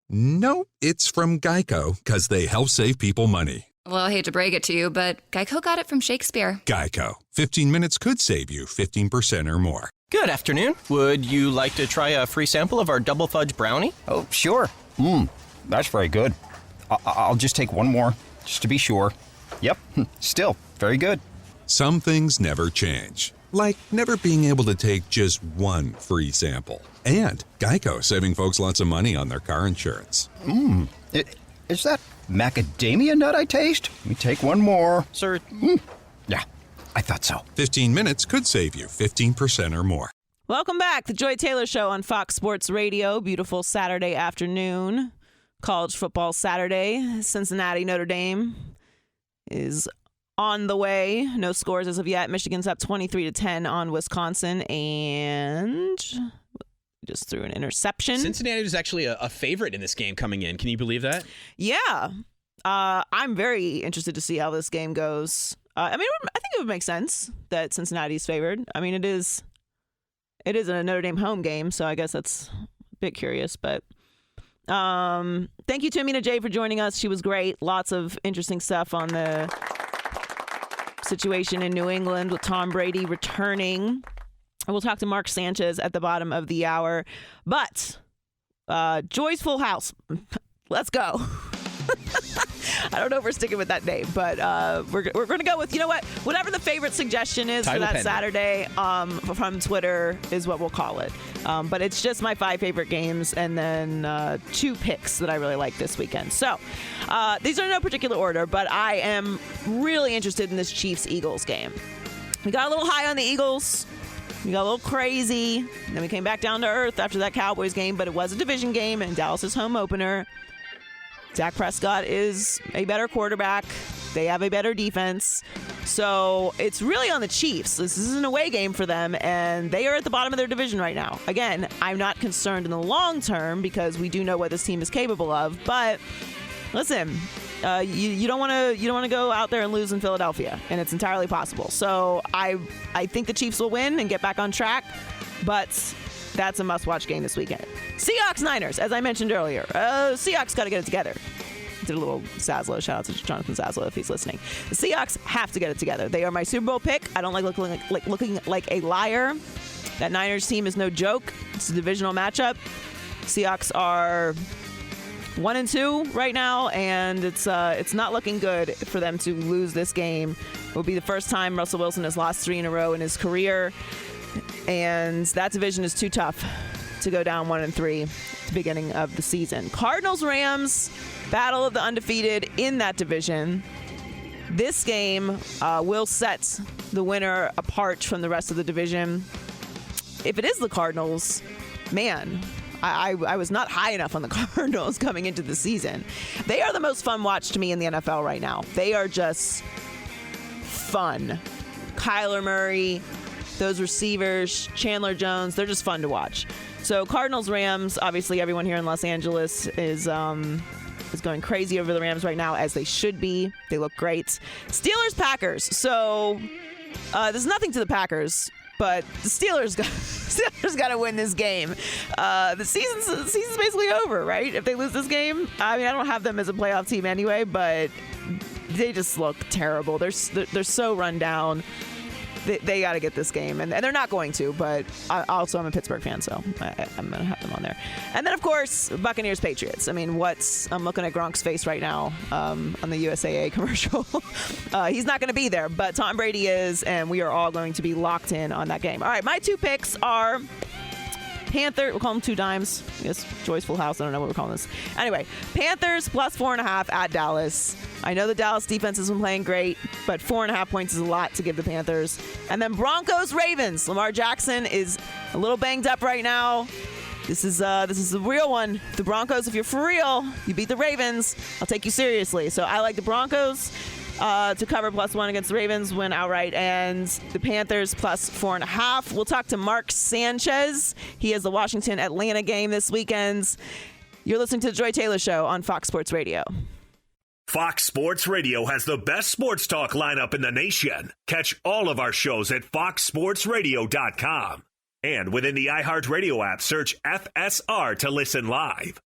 Nope, it's from Geico, because they help save people money. Well, I hate to break it to you, but Geico got it from Shakespeare. Geico. 15 minutes could save you 15% or more. Good afternoon. Would you like to try a free sample of our double fudge brownie? Oh, sure. That's very good. I'll just take one more, just to be sure. Yep, still very good. Some things never change, like never being able to take just one free sample. And Geico saving folks lots of money on their car insurance. Is that macadamia nut I taste? Let me take one more. Sir? Yeah, I thought so. 15 minutes could save you 15% or more. Welcome back. The Joy Taylor Show on Fox Sports Radio. Beautiful Saturday afternoon. College football Saturday. Cincinnati, Notre Dame is on the way. No scores as of yet. Michigan's up 23-10 on Wisconsin, and just threw an interception. Cincinnati was actually a favorite in this game coming in. Can you believe that? Yeah. I'm very interested to see how this game goes. I think it would make sense that Cincinnati's favored. I mean, it is a Notre Dame home game, so I guess that's a bit curious, but thank you to Amina J for joining us. She was great. Lots of interesting stuff on the situation in New England with Tom Brady returning. We'll talk to Mark Sanchez at the bottom of the hour. But Joy's Full House. Let's go. I don't know if we're sticking with that name, but we're going to go with, you know what? Whatever the favorite suggestion is for that Saturday from Twitter is what we'll call it. But it's just my 5 favorite games and then 2 picks that I really like this weekend. So these are in no particular order, but I am really interested in this Chiefs-Eagles game. We got a little high on the Eagles. We got a little crazy. And then we came back down to earth after that Cowboys game, but it was a division game and Dallas's home opener. Dak Prescott is a better quarterback. They have a better defense. So it's really on the Chiefs. This is an away game for them, and they are at the bottom of their division right now. Again, I'm not concerned in the long term because we do know what this team is capable of. But listen, you don't want to go out there and lose in Philadelphia, and it's entirely possible. So I think the Chiefs will win and get back on track, but that's a must-watch game this weekend. Seahawks-Niners, as I mentioned earlier. Seahawks got to get it together. Did a little Sazlo. Shout out to Jonathan Sazlo if he's listening. The Seahawks have to get it together. They are my Super Bowl pick. I don't like looking like a liar. That Niners team is no joke. It's a divisional matchup. Seahawks are 1-2 right now, and it's not looking good for them to lose this game. It will be the first time Russell Wilson has lost 3 in a row in his career. And that division is too tough to go down 1-3 at the beginning of the season. Cardinals-Rams, battle of the undefeated in that division. This game will set the winner apart from the rest of the division. If it is the Cardinals, man, I was not high enough on the Cardinals coming into the season. They are the most fun watch to me in the NFL right now. They are just fun. Kyler Murray, those receivers, Chandler Jones, they're just fun to watch. So Cardinals-Rams, obviously everyone here in Los Angeles is going crazy over the Rams right now, as they should be. They look great. Steelers-Packers. So there's nothing to the Packers, but the Steelers got to win this game. The season's basically over, right? If they lose this game, I mean, I don't have them as a playoff team anyway, but they just look terrible. They're so run down. they got to get this game, and they're not going to. But I'm a Pittsburgh fan, so I'm going to have them on there. And then, of course, Buccaneers Patriots. I mean, I'm looking at Gronk's face right now on the USAA commercial. He's not going to be there, but Tom Brady is, and we are all going to be locked in on that game. All right, my 2 picks are Panther. We'll call them 2 dimes. Yes, Joy's Full House. I don't know what we're calling this. Anyway, Panthers plus 4.5 at Dallas. I know the Dallas defense has been playing great, but 4.5 points is a lot to give the Panthers. And then Broncos Ravens. Lamar Jackson is a little banged up right now. This is the real one. The Broncos, if you're for real, you beat the Ravens, I'll take you seriously. So I like the Broncos to cover +1 against the Ravens, win outright, and the Panthers plus 4.5. We'll talk to Mark Sanchez. He has the Washington-Atlanta game this weekend. You're listening to the Joy Taylor Show on Fox Sports Radio. Fox Sports Radio has the best sports talk lineup in the nation. Catch all of our shows at foxsportsradio.com. And within the iHeartRadio app, search FSR to listen live.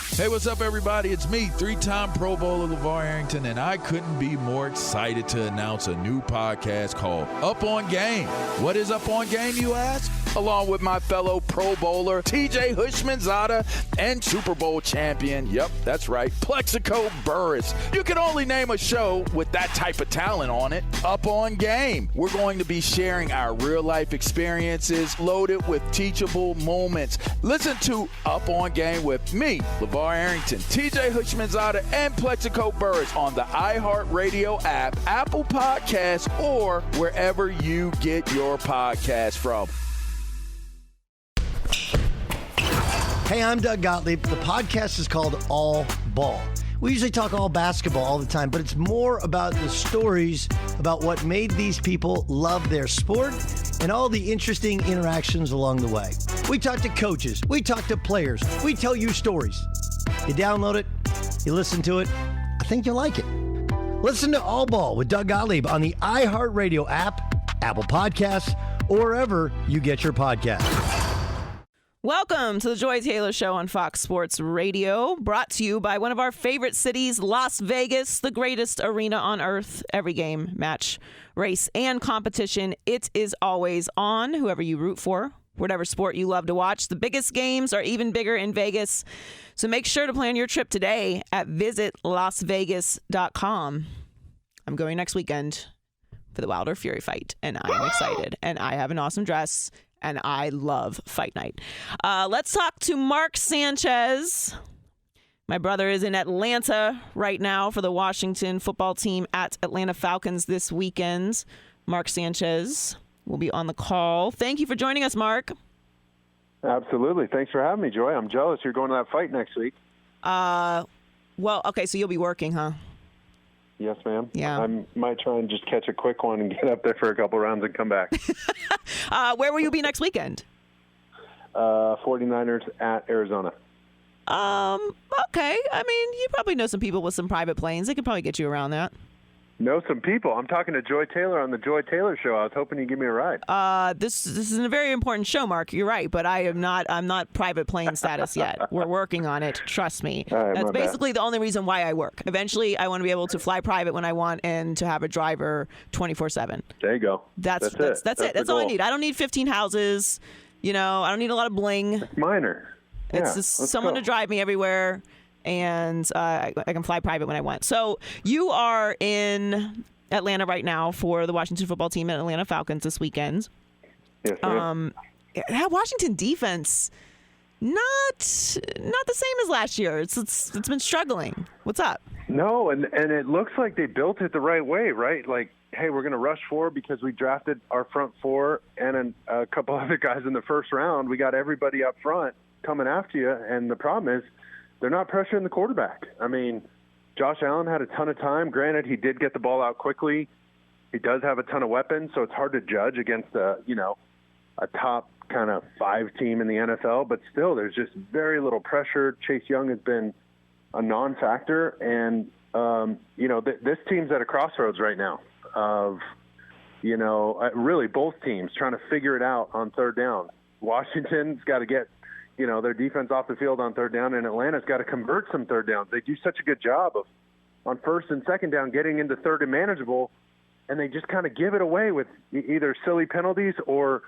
Hey, what's up, everybody? It's me, 3-time Pro Bowler LeVar Arrington, and I couldn't be more excited to announce a new podcast called Up on Game. What is Up on Game, you ask? Along with my fellow Pro Bowler, TJ Hushmanzada, and Super Bowl champion, yep, that's right, Plexico Burris. You can only name a show with that type of talent on it. Up on Game. We're going to be sharing our real-life experiences loaded with teachable moments. Listen to Up on Game with me, LeVar Arrington, TJ Hushmanzada, and Plexico Burris on the iHeartRadio app, Apple Podcasts, or wherever you get your podcast from. Hey, I'm Doug Gottlieb. The podcast is called All Ball. We usually talk all basketball all the time, but it's more about the stories about what made these people love their sport and all the interesting interactions along the way. We talk to coaches. We talk to players. We tell you stories. You download it. You listen to it. I think you'll like it. Listen to All Ball with Doug Gottlieb on the iHeartRadio app, Apple Podcasts, or wherever you get your podcasts. Welcome to the Joy Taylor Show on Fox Sports Radio, brought to you by one of our favorite cities, Las Vegas, the greatest arena on earth. Every game, match, race, and competition, it is always on, whoever you root for, whatever sport you love to watch. The biggest games are even bigger in Vegas, so make sure to plan your trip today at visitlasvegas.com. I'm going next weekend for the Wilder Fury fight, and I'm excited, and I have an awesome dress, and I love fight night. Let's talk to Mark Sanchez. My brother is in Atlanta right now for the Washington football team at Atlanta Falcons this weekend. Mark Sanchez will be on the call. Thank you for joining us, Mark. Absolutely. Thanks for having me, Joy. I'm jealous you're going to that fight next week. Well, okay, so you'll be working, huh? Yes, ma'am. Yeah. I might try and just catch a quick one and get up there for a couple rounds and come back. Where will you be next weekend? 49ers at Arizona. Okay. I mean, you probably know some people with some private planes. They could probably get you around that. Know some people. I'm talking to Joy Taylor on the Joy Taylor Show. I was hoping you'd give me a ride. This is a very important show, Mark. You're right, but I'm not private plane status yet. We're working on it. Trust me. Right, that's basically the only reason why I work. Eventually, I want to be able to fly private when I want and to have a driver 24/7. There you go. That's it. That's all I need. I don't need 15 houses. I don't need a lot of bling. It's minor. It's just someone to drive me everywhere. And I can fly private when I want. So you are in Atlanta right now for the Washington football team and Atlanta Falcons this weekend. Yes, ma'am. That Washington defense, not the same as last year. It's been struggling. What's up? No, and it looks like they built it the right way, right? Like, hey, we're going to rush forward because we drafted our front four and a couple other guys in the first round. We got everybody up front coming after you, and the problem is, they're not pressuring the quarterback. I mean, Josh Allen had a ton of time. Granted, he did get the ball out quickly. He does have a ton of weapons, so it's hard to judge against a top kind of 5 team in the NFL. But still, there's just very little pressure. Chase Young has been a non-factor. And, this team's at a crossroads right now of, really both teams trying to figure it out on third down. Washington's got to get their defense off the field on third down, and Atlanta's got to convert some third downs. They do such a good job of, on first and second down, getting into third and manageable, and they just kind of give it away with either silly penalties or,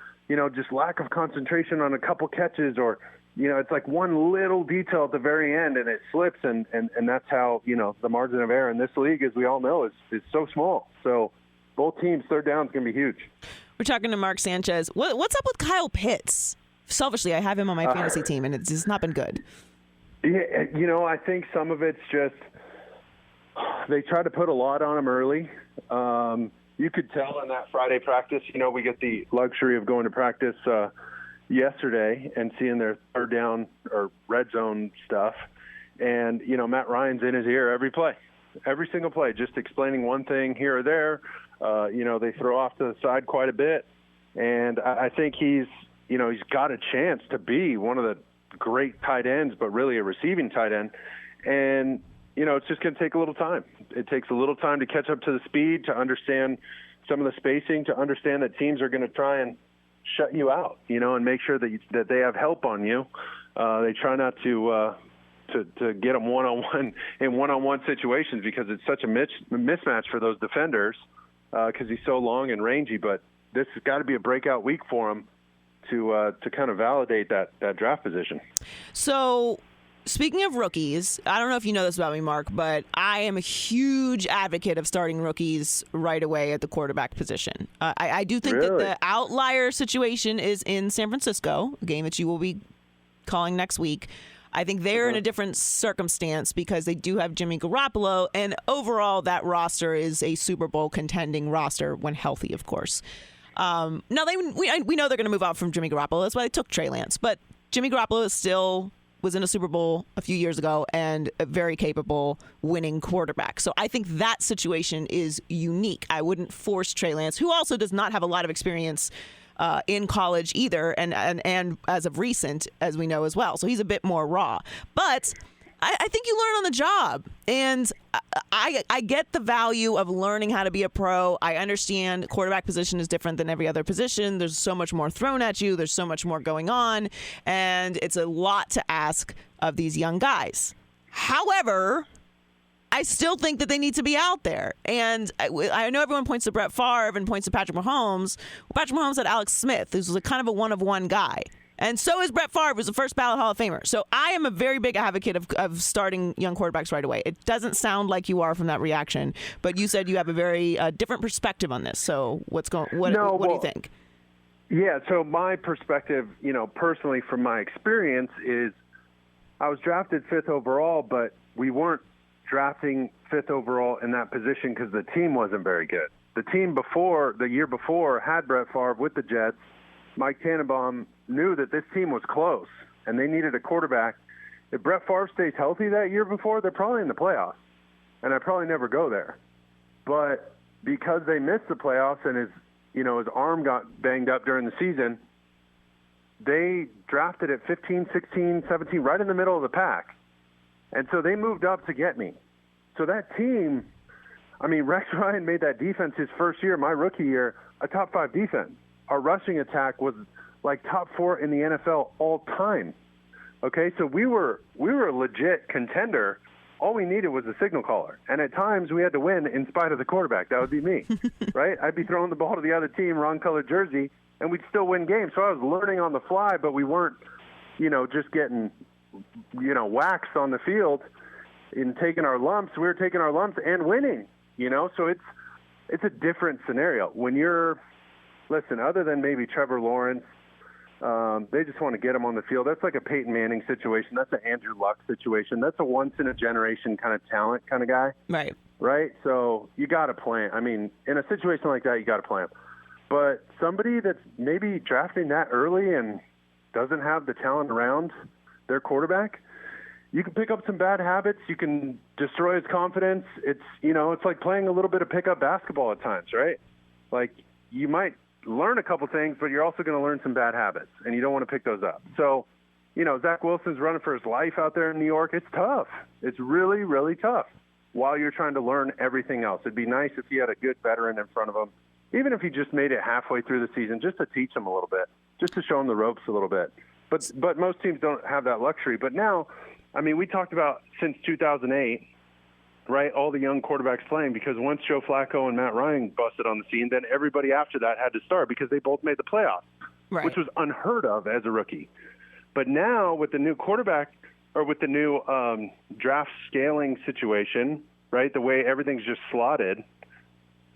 just lack of concentration on a couple catches, or, it's like one little detail at the very end and it slips, and that's how, the margin of error in this league, as we all know, is so small. So both teams, third down is going to be huge. We're talking to Mark Sanchez. What's up with Kyle Pitts? Selfishly, I have him on my fantasy team, and it's just not been good. Yeah, I think some of it's just they try to put a lot on him early. You could tell in that Friday practice, we get the luxury of going to practice yesterday and seeing their third down or red zone stuff. And, Matt Ryan's in his ear every play, every single play, just explaining one thing here or there. They throw off to the side quite a bit. And I think he's got a chance to be one of the great tight ends, but really a receiving tight end. And, it's just going to take a little time. It takes a little time to catch up to the speed, to understand some of the spacing, to understand that teams are going to try and shut you out, and make sure that they have help on you. They try not to get them one-on-one in one-on-one situations because it's such a mismatch for those defenders because he's so long and rangy. But this has got to be a breakout week for him to kind of validate that draft position. So speaking of rookies, I don't know if you know this about me, Mark, but I am a huge advocate of starting rookies right away at the quarterback position. I do think that the outlier situation is in San Francisco, a game that you will be calling next week. I think they're in a different circumstance because they do have Jimmy Garoppolo, and overall that roster is a Super Bowl contending roster when healthy, of course. Now, we know they're going to move out from Jimmy Garoppolo. That's why they took Trey Lance. But Jimmy Garoppolo was in a Super Bowl a few years ago and a very capable winning quarterback. So I think that situation is unique. I wouldn't force Trey Lance, who also does not have a lot of experience in college either, and as of recent, as we know as well. So he's a bit more raw. But I think you learn on the job. And I get the value of learning how to be a pro. I understand quarterback position is different than every other position. There's so much more thrown at you. There's so much more going on. And it's a lot to ask of these young guys. However, I still think that they need to be out there. And I know everyone points to Brett Favre and points to Patrick Mahomes. Well, Patrick Mahomes had Alex Smith, who's a kind of a one-of-one guy. And so is Brett Favre, who's a first ballot Hall of Famer. So I am a very big advocate of starting young quarterbacks right away. It doesn't sound like you are from that reaction, but you said you have a very different perspective on this. So what do you think? Yeah, so my perspective, personally from my experience is I was drafted 5th overall, but we weren't drafting 5th overall in that position because the team wasn't very good. The team the year before, had Brett Favre with the Jets. Mike Tannenbaum knew that this team was close, and they needed a quarterback. If Brett Favre stays healthy that year before, they're probably in the playoffs, and I'd probably never go there. But because they missed the playoffs and his arm got banged up during the season, they drafted at 15, 16, 17, right in the middle of the pack. And so they moved up to get me. So that team, Rex Ryan made that defense his first year, my rookie year, a top 5 defense. Our rushing attack was like top 4 in the NFL all time. Okay, so we were a legit contender. All we needed was a signal caller. And at times we had to win in spite of the quarterback. That would be me, right? I'd be throwing the ball to the other team, wrong colored jersey, and we'd still win games. So I was learning on the fly, but we weren't, just getting, waxed on the field in taking our lumps. We were taking our lumps and winning, So it's a different scenario. When listen, other than maybe Trevor Lawrence, they just want to get him on the field. That's like a Peyton Manning situation. That's an Andrew Luck situation. That's a once-in-a-generation kind of talent kind of guy. Right. Right? So you got to play him. In a situation like that, you got to play him. But somebody that's maybe drafting that early and doesn't have the talent around their quarterback, you can pick up some bad habits. You can destroy his confidence. It's like playing a little bit of pickup basketball at times, right? Like you might learn a couple things, but you're also going to learn some bad habits, and you don't want to pick those up. So, Zach Wilson's running for his life out there in New York. It's tough. It's really, really tough while you're trying to learn everything else. It'd be nice if you had a good veteran in front of him, even if he just made it halfway through the season, just to teach him a little bit, just to show him the ropes a little bit. But most teams don't have that luxury. But now, we talked about since 2008, right? All the young quarterbacks playing, because once Joe Flacco and Matt Ryan busted on the scene, then everybody after that had to start because they both made the playoffs, which was unheard of as a rookie. But now with the new quarterback, or with the new draft scaling situation, right, the way everything's just slotted,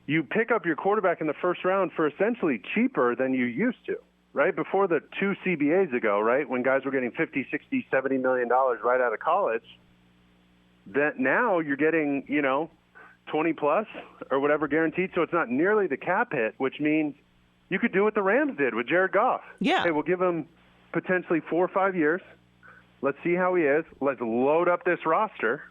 you pick up your quarterback in the first round for essentially cheaper than you used to, right? Before the 2 CBAs ago, right, when guys were getting $50, $60, $70 million right out of college, that now you're getting, 20 plus or whatever guaranteed. So it's not nearly the cap hit, which means you could do what the Rams did with Jared Goff. Yeah. Hey, we'll give him potentially 4 or 5 years. Let's see how he is. Let's load up this roster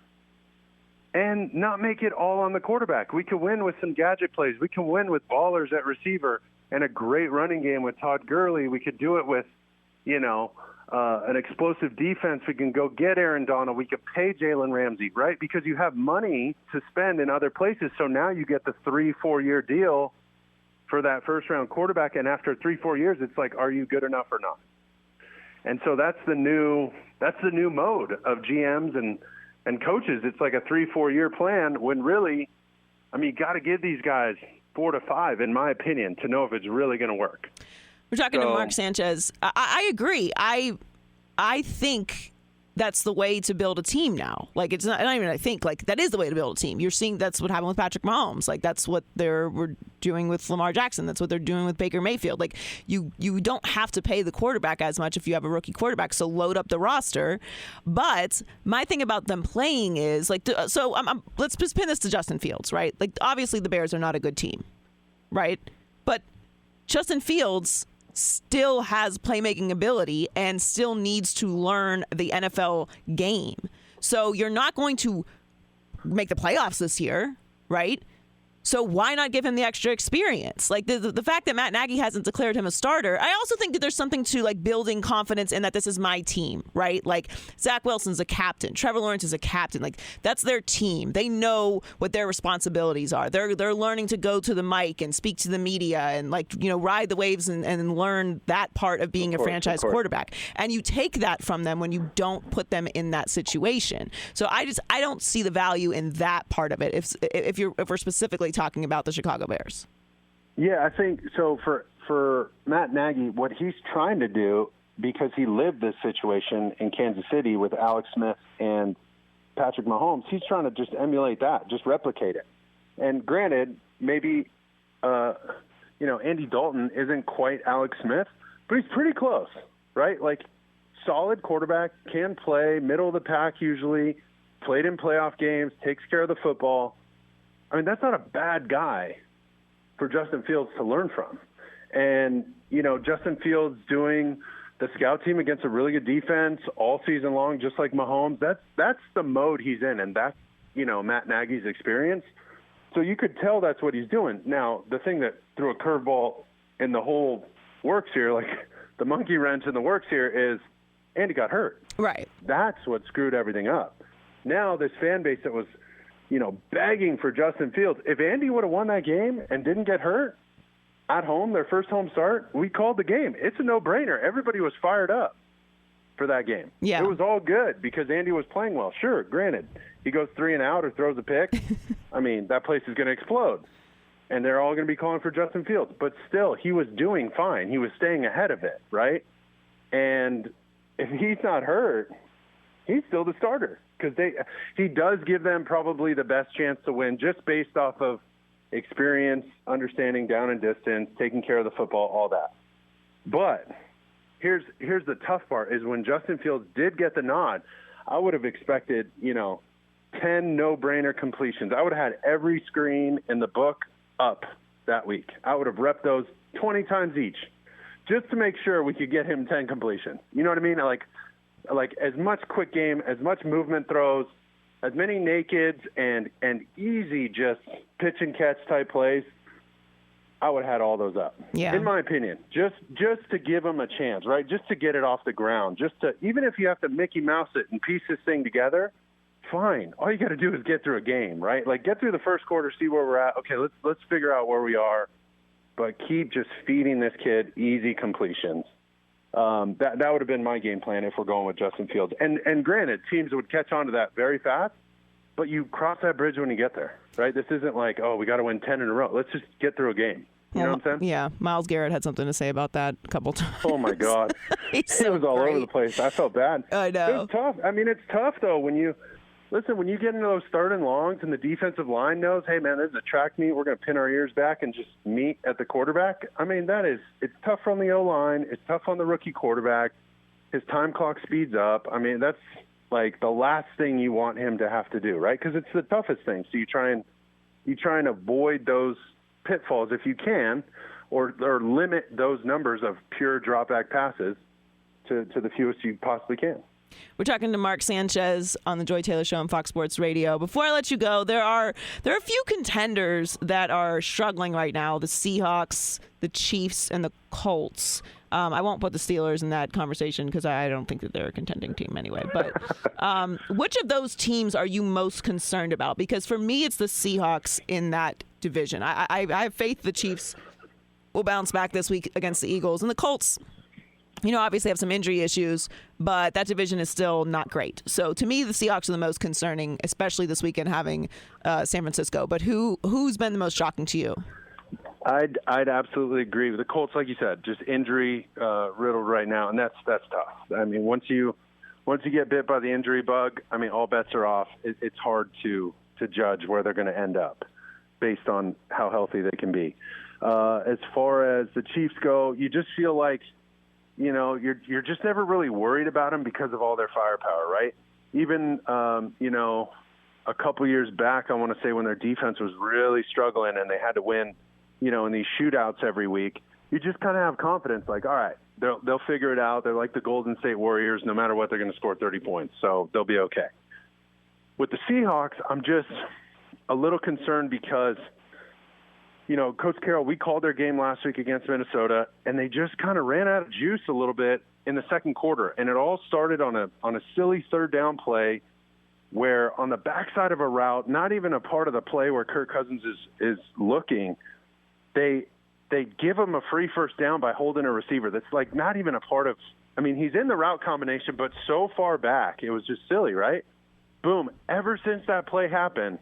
and not make it all on the quarterback. We can win with some gadget plays. We can win with ballers at receiver and a great running game with Todd Gurley. We could do it with, an explosive defense. We can go get Aaron Donald. We could pay Jalen Ramsey, right? Because you have money to spend in other places. So now you get the 3-4 year deal for that first-round quarterback. And after 3-4 years, it's like, are you good enough or not? And so that's the new mode of GMs and coaches. It's like a 3-4 year plan when really, you got to give these guys 4 to 5, in my opinion, to know if it's really going to work. We're talking to Mark Sanchez. I agree. I think that's the way to build a team now. Like, it's not even I think, like, that is the way to build a team. You're seeing that's what happened with Patrick Mahomes. Like, that's what we're doing with Lamar Jackson. That's what they're doing with Baker Mayfield. Like, you don't have to pay the quarterback as much if you have a rookie quarterback, so load up the roster. But my thing about them playing is, like, let's just pin this to Justin Fields, right? Like, obviously the Bears are not a good team, right? But Justin Fields still has playmaking ability and still needs to learn the NFL game. So you're not going to make the playoffs this year, right? So why not give him the extra experience? Like the fact that Matt Nagy hasn't declared him a starter, I also think that there's something to like building confidence in that this is my team, right? Like Zach Wilson's a captain, Trevor Lawrence is a captain. Like that's their team. They know what their responsibilities are. They're learning to go to the mic and speak to the media and ride the waves and learn that part of being a franchise quarterback. And you take that from them when you don't put them in that situation. So I don't see the value in that part of it. If we're specifically talking about the Chicago Bears. Yeah, I think so. For Matt Nagy, what he's trying to do, because he lived this situation in Kansas City with Alex Smith and Patrick Mahomes, he's trying to just emulate that, just replicate it. And granted, maybe Andy Dalton isn't quite Alex Smith, but he's pretty close, right? Like solid quarterback, can play, middle of the pack usually, played in playoff games, takes care of the football. I mean, that's not a bad guy for Justin Fields to learn from. And, Justin Fields doing the scout team against a really good defense all season long, just like Mahomes, that's the mode he's in, and that's, Matt Nagy's experience. So you could tell that's what he's doing. Now, the thing that threw a curveball in the whole works here, like the monkey wrench in the works here, is Andy got hurt. Right. That's what screwed everything up. Now this fan base that was begging for Justin Fields. If Andy would have won that game and didn't get hurt at home, their first home start, we called the game. It's a no-brainer. Everybody was fired up for that game. Yeah. It was all good because Andy was playing well. Sure, granted, he goes 3 and out or throws a pick. I mean, that place is going to explode. And they're all going to be calling for Justin Fields. But still, he was doing fine. He was staying ahead of it, right? And if he's not hurt, he's still the starter. Because he does give them probably the best chance to win just based off of experience, understanding down and distance, taking care of the football, all that. But here's the tough part is when Justin Fields did get the nod, I would have expected, 10 no-brainer completions. I would have had every screen in the book up that week. I would have repped those 20 times each just to make sure we could get him 10 completions. You know what I mean? Like as much quick game, as much movement throws, as many nakeds and easy just pitch and catch type plays, I would have had all those up. Yeah. In my opinion, just to give them a chance, right? Just to get it off the ground, even if you have to Mickey Mouse it and piece this thing together, fine. All you got to do is get through a game, right? Like get through the first quarter, see where we're at. Okay, let's figure out where we are, but keep just feeding this kid easy completions. That would have been my game plan if we're going with Justin Fields. And granted, teams would catch on to that very fast, but you cross that bridge when you get there, right? This isn't like, oh, we got to win 10 in a row. Let's just get through a game. You know what I'm saying? Yeah, Myles Garrett had something to say about that a couple times. Oh, my God. He was all over the place. I felt bad. I know. It was tough. I mean, it's tough, though, when you get into those third and longs and the defensive line knows, hey, man, this is a track meet. We're going to pin our ears back and just meet at the quarterback. I mean, it's tough on the O-line. It's tough on the rookie quarterback. His time clock speeds up. I mean, that's like the last thing you want him to have to do, right? Because it's the toughest thing. So you try and avoid those pitfalls if you can, or limit those numbers of pure drop back passes to the fewest you possibly can. We're talking to Mark Sanchez on the Joy Taylor Show on Fox Sports Radio. Before I let you go, there are a few contenders that are struggling right now: the Seahawks, the Chiefs, and the Colts. I won't put the Steelers in that conversation because I don't think that they're a contending team anyway. But which of those teams are you most concerned about? Because for me, it's the Seahawks in that division. I have faith the Chiefs will bounce back this week against the Eagles. And the Colts, obviously have some injury issues, but that division is still not great. So to me, the Seahawks are the most concerning, especially this weekend having San Francisco. But who's been the most shocking to you? I'd absolutely agree with the Colts, like you said, just injury riddled right now, and that's tough. I mean, once you get bit by the injury bug, I mean, all bets are off. It's hard to judge where they're going to end up based on how healthy they can be. As far as the Chiefs go, you just feel like, you're just never really worried about them because of all their firepower, right? Even a couple years back, I want to say when their defense was really struggling and they had to win, in these shootouts every week, you just kind of have confidence, like, all right, they'll figure it out. They're like the Golden State Warriors. No matter what, they're going to score 30 points, so they'll be okay. With the Seahawks, I'm just a little concerned because, Coach Carroll, we called their game last week against Minnesota, and they just kind of ran out of juice a little bit in the second quarter, and it all started on a silly third down play where on the backside of a route, not even a part of the play where Kirk Cousins is looking, they give him a free first down by holding a receiver. That's like not even a part of – I mean, he's in the route combination, but so far back, it was just silly, right? Boom. Ever since that play happened,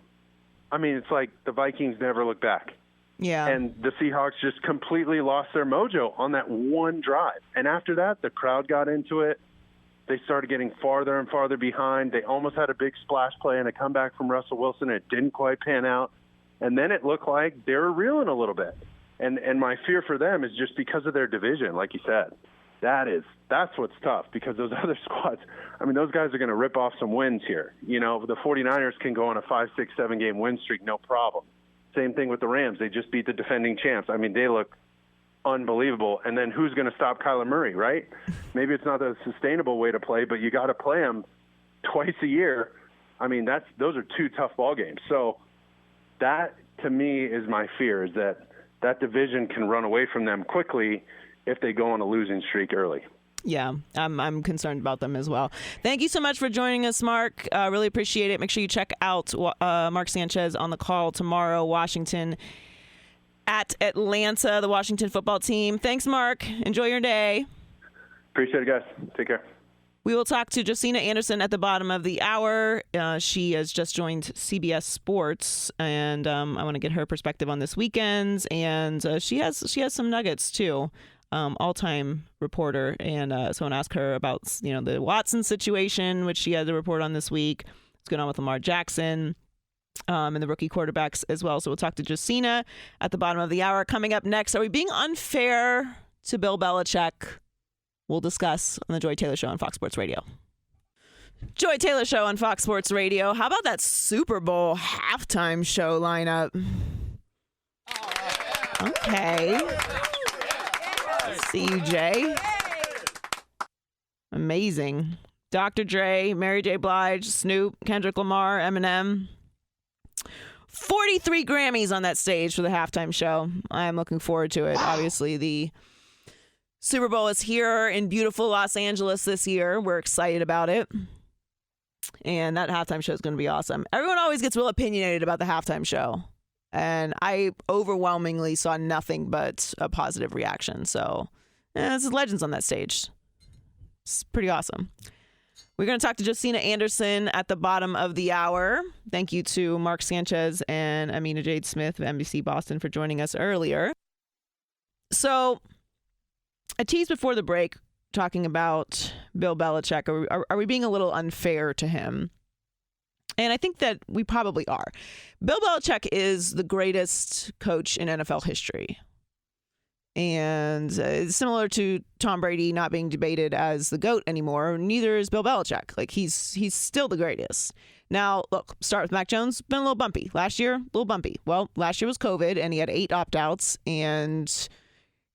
I mean, it's like the Vikings never look back. Yeah. And the Seahawks just completely lost their mojo on that one drive. And after that, the crowd got into it. They started getting farther and farther behind. They almost had a big splash play and a comeback from Russell Wilson. It didn't quite pan out. And then it looked like they were reeling a little bit. And my fear for them is just because of their division, like you said. That's what's tough because those other squads, I mean, those guys are going to rip off some wins here. The 49ers can go on a 5, 6, 7-game win streak, no problem. Same thing with the Rams. They just beat the defending champs. I mean, they look unbelievable. And then who's going to stop Kyler Murray, right? Maybe it's not a sustainable way to play, but you got to play him twice a year. I mean, those are two tough ball games. So that, to me, is my fear, is that division can run away from them quickly if they go on a losing streak early. Yeah, I'm concerned about them as well. Thank you so much for joining us, Mark. Really appreciate it. Make sure you check out Mark Sanchez on the call tomorrow, Washington at Atlanta, the Washington football team. Thanks, Mark. Enjoy your day. Appreciate it, guys. Take care. We will talk to Josina Anderson at the bottom of the hour. She has just joined CBS Sports, and I want to get her perspective on this weekend. And she has some nuggets too. All-time reporter, and so I want to ask her about the Watson situation, which she had to report on this week. What's going on with Lamar Jackson and the rookie quarterbacks as well. So we'll talk to Josina at the bottom of the hour. Coming up next, are we being unfair to Bill Belichick? We'll discuss on the Joy Taylor Show on Fox Sports Radio. Joy Taylor Show on Fox Sports Radio. How about that Super Bowl halftime show lineup? Okay. See you, Jay. Amazing. Dr. Dre, Mary J. Blige, Snoop, Kendrick Lamar, Eminem. 43 Grammys on that stage for the halftime show. I'm looking forward to it. Obviously, the Super Bowl is here in beautiful Los Angeles this year. We're excited about it. And that halftime show is going to be awesome. Everyone always gets real opinionated about the halftime show. And I overwhelmingly saw nothing but a positive reaction. So, this is legends on that stage. It's pretty awesome. We're going to talk to Josina Anderson at the bottom of the hour. Thank you to Mark Sanchez and Amina Jade Smith of NBC Boston for joining us earlier. So I teased before the break talking about Bill Belichick. Are we being a little unfair to him? And I think that we probably are. Bill Belichick is the greatest coach in NFL history. And similar to Tom Brady not being debated as the GOAT anymore, neither is Bill Belichick. Like, he's still the greatest. Now, look, start with Mac Jones. Been a little bumpy. Last year, a little bumpy. Well, last year was COVID, and he had 8 opt-outs, and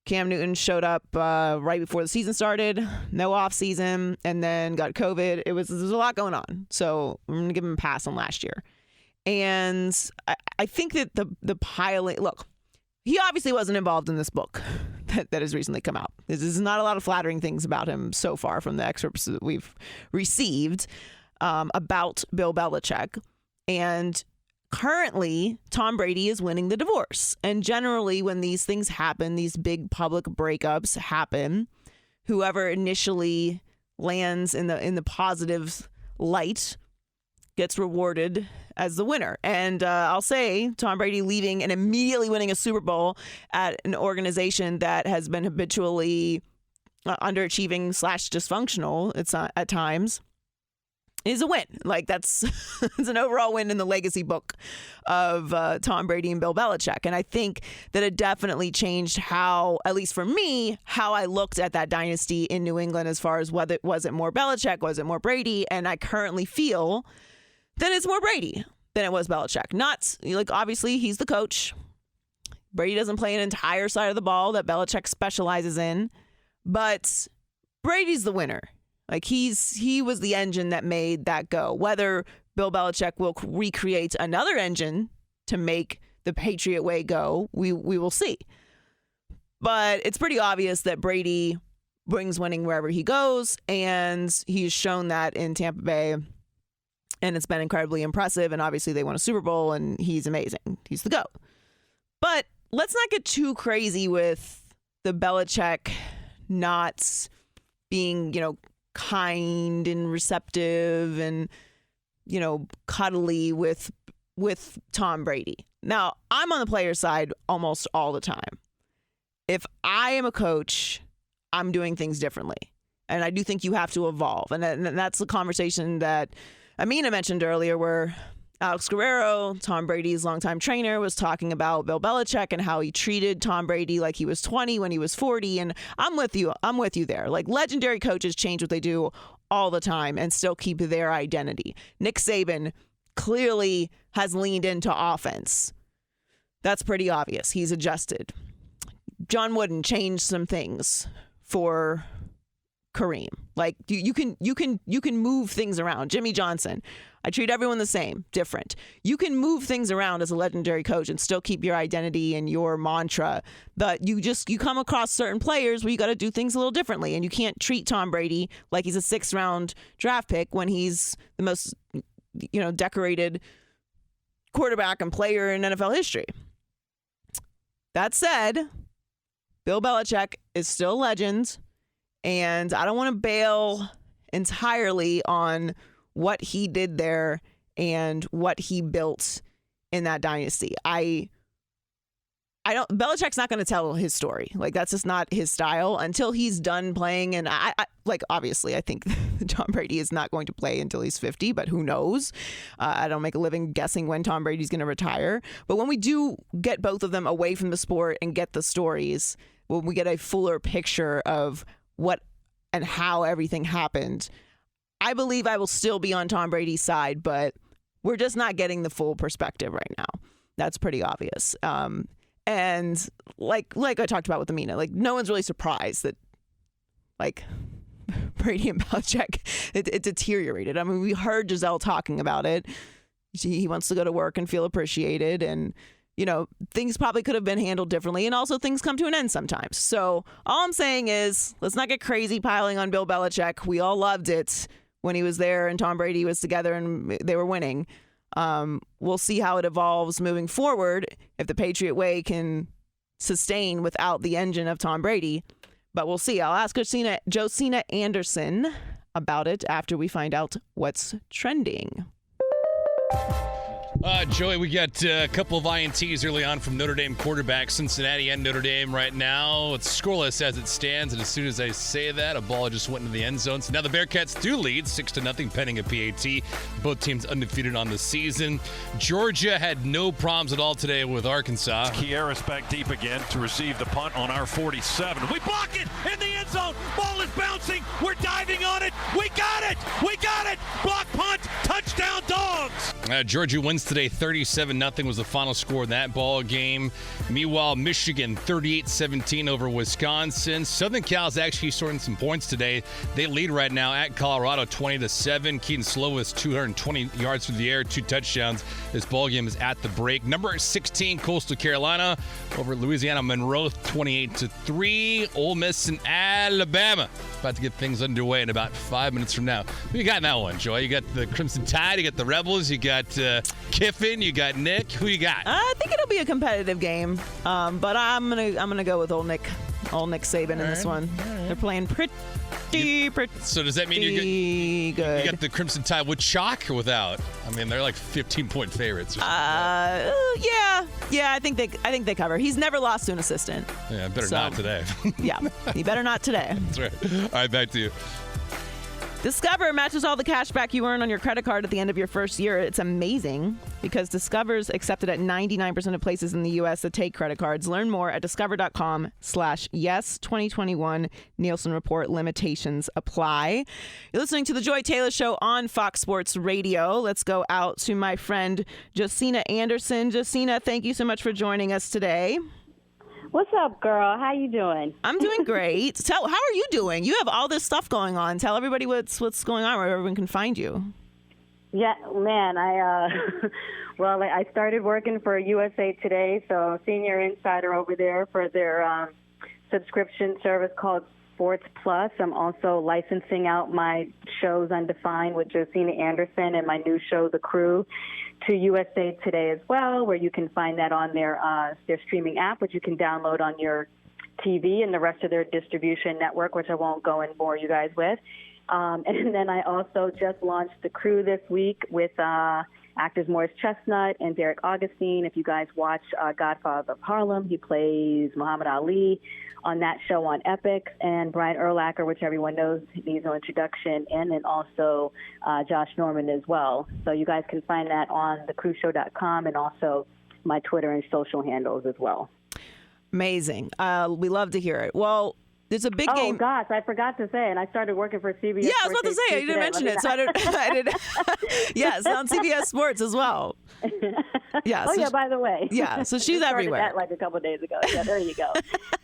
Cam Newton showed up right before the season started, no offseason, and then got COVID. There's a lot going on. So I'm going to give him a pass on last year. And I think that the piling, look, he obviously wasn't involved in this book that has recently come out. There's not a lot of flattering things about him so far from the excerpts that we've received about Bill Belichick. And currently, Tom Brady is winning the divorce. And generally, when these things happen, these big public breakups happen, whoever initially lands in the positive light gets rewarded as the winner. And I'll say Tom Brady leaving and immediately winning a Super Bowl at an organization that has been habitually underachieving / dysfunctional at times is a win. Like, that's it's an overall win in the legacy book of Tom Brady and Bill Belichick. And I think that it definitely changed how, at least for me, how I looked at that dynasty in New England as far as whether was it more Belichick, was it more Brady? And I currently feel that it's more Brady than it was Belichick. Not, like, obviously he's the coach. Brady doesn't play an entire side of the ball that Belichick specializes in, but Brady's the winner. Like, he was the engine that made that go. Whether Bill Belichick will recreate another engine to make the Patriot way go, we will see. But it's pretty obvious that Brady brings winning wherever he goes, and he's shown that in Tampa Bay. And it's been incredibly impressive. And obviously they won a Super Bowl and he's amazing. He's the GOAT. But let's not get too crazy with the Belichick not being, kind and receptive and, cuddly with Tom Brady. Now, I'm on the player side almost all the time. If I am a coach, I'm doing things differently. And I do think you have to evolve. And that's the conversation that Amina mentioned earlier, where Alex Guerrero, Tom Brady's longtime trainer, was talking about Bill Belichick and how he treated Tom Brady like he was 20 when he was 40. And I'm with you. I'm with you there. Like, legendary coaches change what they do all the time and still keep their identity. Nick Saban clearly has leaned into offense. That's pretty obvious. He's adjusted. John Wooden changed some things for Kareem. Like, you can move things around. Jimmy Johnson, I treat everyone the same, different. You can move things around as a legendary coach and still keep your identity and your mantra, but you come across certain players where you got to do things a little differently, and you can't treat Tom Brady like he's a 6th round draft pick when he's the most decorated quarterback and player in NFL history. That said, Bill Belichick is still a legend. And I don't want to bail entirely on what he did there and what he built in that dynasty. Belichick's not going to tell his story. Like, that's just not his style until he's done playing. And obviously, I think Tom Brady is not going to play until he's 50, but who knows? I don't make a living guessing when Tom Brady's going to retire. But when we do get both of them away from the sport and get the stories, when we get a fuller picture of what and how everything happened, I believe I will still be on Tom Brady's side, but we're just not getting the full perspective right now. That's pretty obvious. And like I talked about with Amina, like, no one's really surprised that, like, Brady and Belichick, it deteriorated. I mean, we heard Giselle talking about it. He wants to go to work and feel appreciated, and things probably could have been handled differently, and also things come to an end sometimes. So all I'm saying is, let's not get crazy piling on Bill Belichick. We all loved it when he was there and Tom Brady was together and they were winning. We'll see how it evolves moving forward, if the Patriot way can sustain without the engine of Tom Brady. But we'll see. I'll ask Josina Anderson about it after we find out what's trending. Joey, we got a couple of INTs early on from Notre Dame quarterbacks, Cincinnati and Notre Dame right now. It's scoreless as it stands, and as soon as I say that, a ball just went into the end zone. So now the Bearcats do lead 6-0 pending a PAT. Both teams undefeated on the season. Georgia had no problems at all today with Arkansas. Kieras back deep again to receive the punt on our 47. We block it in the end zone. Ball is bouncing. We're diving on it. We got it. We got it. Block punt. Touchdown Dogs. Georgia wins today 37-0 was the final score in that ball game. Meanwhile, Michigan 38-17 over Wisconsin. Southern Cal's actually scoring some points today. They lead right now at Colorado 20-7. Keaton Slovis 220 yards through the air, 2 touchdowns. This ball game is at the break. Number 16 Coastal Carolina over Louisiana Monroe 28-3. Ole Miss and Alabama about to get things underway in about 5 minutes from now. Who you got in that one, Joy? You got the Crimson Tide, you got the Rebels, you got Kiffin, you got Nick. Who you got? I think it'll be a competitive game, but I'm gonna go with old Nick Saban in this one. They're playing pretty. So does that mean you got the Crimson Tide with chalk or without? I mean, they're like 15-point favorites. Yeah. I think they cover. He's never lost to an assistant. Yeah, better not today. Yeah, he better not today. That's right. All right, back to you. Discover matches all the cash back you earn on your credit card at the end of your first year. It's amazing because Discover's accepted at 99% of places in the U.S. that take credit cards. Learn more at discover.com/yes2021. Nielsen Report limitations apply. You're listening to The Joy Taylor Show on Fox Sports Radio. Let's go out to my friend Josina Anderson. Josina, thank you so much for joining us today. What's up, girl? How you doing? I'm doing great. How are you doing? You have all this stuff going on. Tell everybody what's going on, where everyone can find you. Yeah, man. I started working for USA Today, so senior insider over there for their subscription service called Sports Plus. I'm also licensing out my shows Undefined with Josina Anderson and my new show, The Crew, to USA Today as well, where you can find that on their streaming app, which you can download on your TV and the rest of their distribution network, which I won't go and bore you guys with. And then I also just launched The Crew this week with actors Morris Chestnut and Derek Augustine. If you guys watch Godfather of Harlem, he plays Muhammad Ali on that show on Epic, and Brian Urlacher, which everyone knows needs no introduction, and then also Josh Norman as well. So you guys can find that on thecrewshow.com and also my Twitter and social handles as well. Amazing. We love to hear it. Well, there's a big game. Oh, gosh, I forgot to say, and I started working for CBS. Yeah, I was about to say, you didn't mention it, so I did. Yes, on CBS Sports as well. Yeah. Oh, yeah, by the way. Yeah, so she's everywhere. That like a couple of days ago. Yeah, there you go.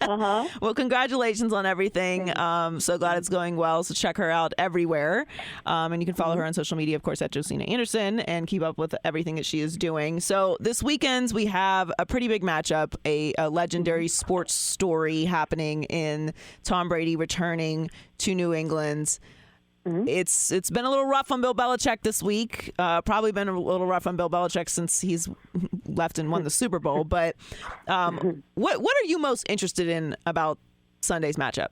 Uh-huh. Well, congratulations on everything. So glad it's going well. So check her out everywhere. And you can follow her on social media, of course, at Josina Anderson, and keep up with everything that she is doing. So this weekend, we have a pretty big matchup, a legendary sports story happening in Tom Brady returning to New England. It's been a little rough on Bill Belichick this week. Probably been a little rough on Bill Belichick since he's left and won the Super Bowl. But what are you most interested in about Sunday's matchup?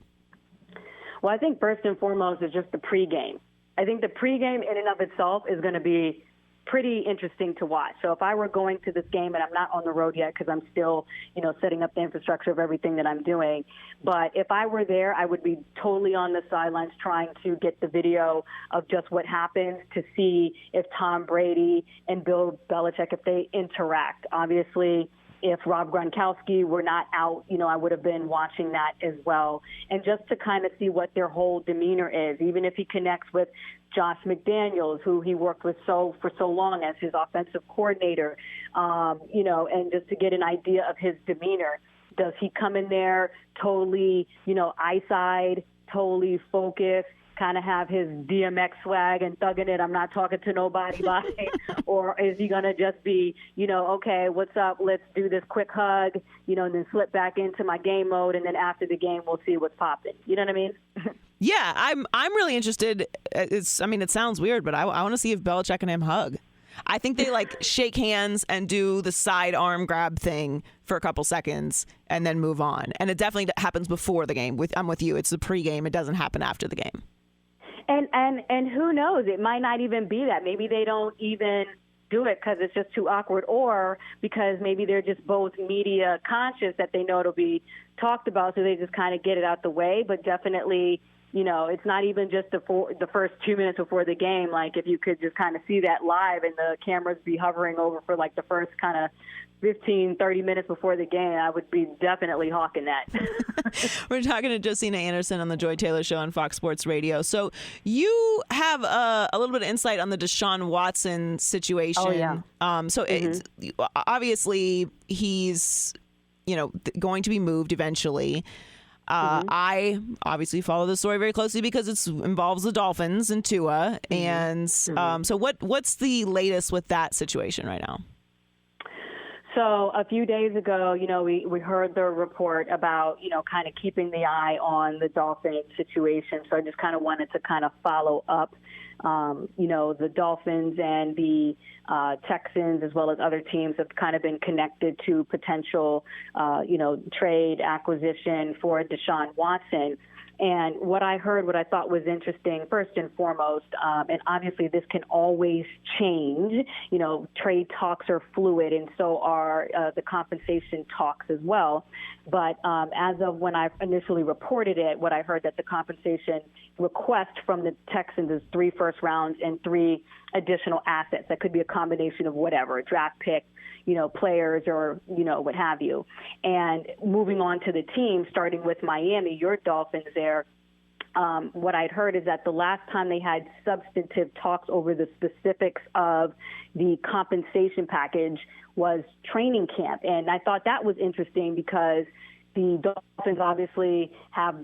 Well, I think first and foremost is just the pregame. I think the pregame in and of itself is going to be pretty interesting to watch. So if I were going to this game, and I'm not on the road yet because I'm still, setting up the infrastructure of everything that I'm doing, but if I were there, I would be totally on the sidelines trying to get the video of just what happens to see if Tom Brady and Bill Belichick, if they interact. Obviously, if Rob Gronkowski were not out, I would have been watching that as well. And just to kind of see what their whole demeanor is, even if he connects with Josh McDaniels, who he worked with for so long as his offensive coordinator, and just to get an idea of his demeanor. Does he come in there totally, eyes-eyed, totally focused, kind of have his DMX swag and thugging it, I'm not talking to nobody by, or is he going to just be, okay, what's up, let's do this quick hug, and then slip back into my game mode, and then after the game, we'll see what's popping. You know what I mean? Yeah, I'm really interested. It sounds weird, but I want to see if Belichick and him hug. I think they shake hands and do the side arm grab thing for a couple seconds and then move on. And it definitely happens before the game. I'm with you. It's the pregame. It doesn't happen after the game. And who knows? It might not even be that. Maybe they don't even do it because it's just too awkward, or because maybe they're just both media conscious that they know it'll be talked about, so they just kind of get it out the way. But definitely, it's not even just the first 2 minutes before the game. Like, if you could just kind of see that live and the cameras be hovering over for like the first kind of 15, 30 minutes before the game, I would be definitely hawking that. We're talking to Josina Anderson on the Joy Taylor Show on Fox Sports Radio. So you have a little bit of insight on the Deshaun Watson situation. Oh, yeah. It's, obviously he's, going to be moved eventually. I obviously follow the story very closely because it involves the Dolphins and Tua. And so what's the latest with that situation right now? So a few days ago, we heard the report about, kind of keeping the eye on the Dolphins situation. So I just kind of wanted to kind of follow up. The Dolphins and the Texans, as well as other teams, have kind of been connected to potential, trade acquisition for Deshaun Watson. And what I heard, what I thought was interesting, first and foremost, and obviously this can always change, trade talks are fluid, and so are the compensation talks as well. But as of when I initially reported it, what I heard that the compensation request from the Texans is 3 first rounds and 3 additional assets. That could be a combination of whatever, a draft pick, players or, what have you. And moving on to the team, starting with Miami, your Dolphins there, what I'd heard is that the last time they had substantive talks over the specifics of the compensation package was training camp. And I thought that was interesting because the Dolphins obviously have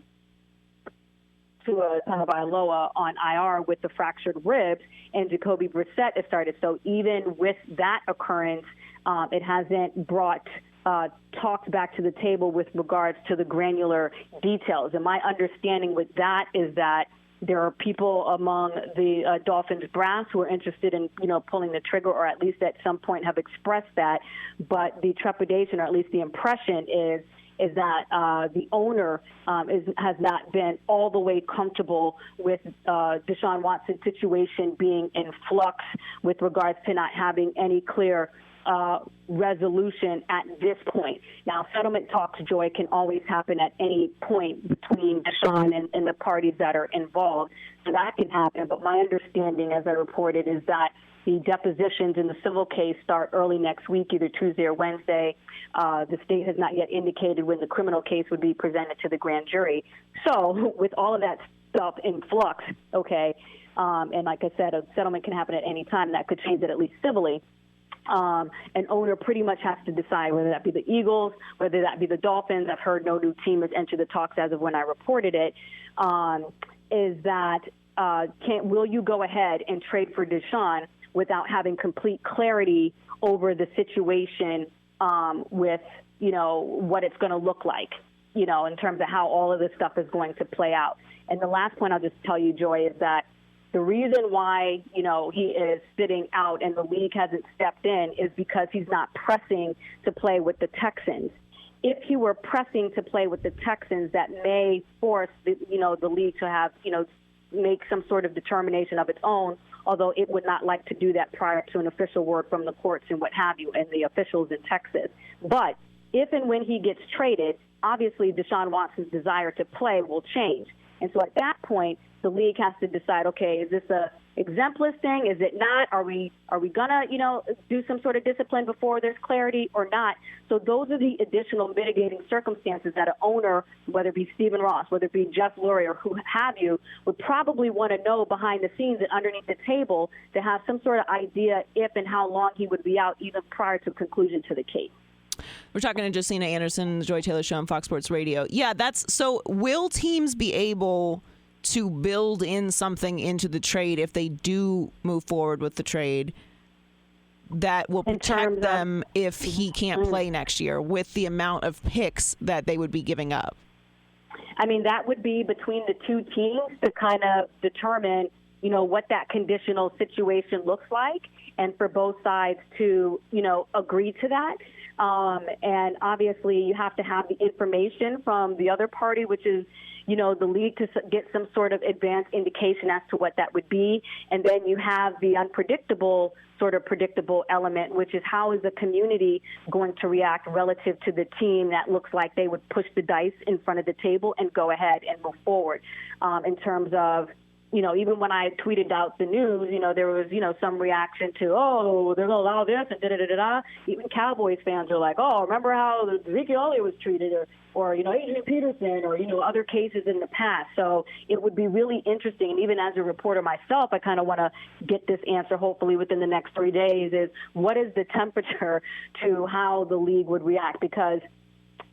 Tua Tagovailoa on IR with the fractured ribs, and Jacoby Brissett has started. So even with that occurrence, it hasn't brought talks back to the table with regards to the granular details. And my understanding with that is that there are people among the Dolphins brass who are interested in, pulling the trigger, or at least at some point have expressed that. But the trepidation, or at least the impression, is that the owner has not been all the way comfortable with Deshaun Watson's situation being in flux with regards to not having any clear resolution at this point. Now, settlement talks, Joy, can always happen at any point between Deshaun and the parties that are involved. So that can happen. But my understanding, as I reported, is that the depositions in the civil case start early next week, either Tuesday or Wednesday. The state has not yet indicated when the criminal case would be presented to the grand jury. So with all of that stuff in flux, and like I said, a settlement can happen at any time. That could change it at least civilly. An owner pretty much has to decide whether that be the Eagles, whether that be the Dolphins. I've heard no new team has entered the talks as of when I reported it. Is that will you go ahead and trade for Deshaun without having complete clarity over the situation with, what it's going to look like, in terms of how all of this stuff is going to play out. And the last point I'll just tell you, Joy, is that the reason why, he is sitting out and the league hasn't stepped in is because he's not pressing to play with the Texans. If he were pressing to play with the Texans, that may force the league to have, make some sort of determination of its own, although it would not like to do that prior to an official word from the courts and what have you, and the officials in Texas. But if and when he gets traded, obviously Deshaun Watson's desire to play will change. And so at that point, the league has to decide, okay, is this a exempless thing? Is it not? Are we gonna, do some sort of discipline before there's clarity or not? So those are the additional mitigating circumstances that an owner, whether it be Stephen Ross, whether it be Jeff Lurie or who have you, would probably want to know behind the scenes and underneath the table to have some sort of idea if and how long he would be out, even prior to conclusion to the case. We're talking to Josina Anderson, the Joy Taylor Show on Fox Sports Radio. Yeah, so will teams be able to build in something into the trade if they do move forward with the trade that will protect them if he can't play next year with the amount of picks that they would be giving up? I mean, that would be between the two teams to kind of determine, what that conditional situation looks like, and for both sides to, agree to that. And obviously you have to have the information from the other party, which is, the league, to get some sort of advanced indication as to what that would be. And then you have the unpredictable, sort of predictable element, which is how is the community going to react relative to the team that looks like they would push the dice in front of the table and go ahead and move forward. In terms of, even when I tweeted out the news, there was, some reaction to, they're going to allow this and da-da-da-da-da. Even Cowboys fans are like, remember how Ezekiel Elliott was treated, or Adrian Peterson, or, other cases in the past. So it would be really interesting. And even as a reporter myself, I kind of want to get this answer hopefully within the next 3 days, is what is the temperature to how the league would react? Because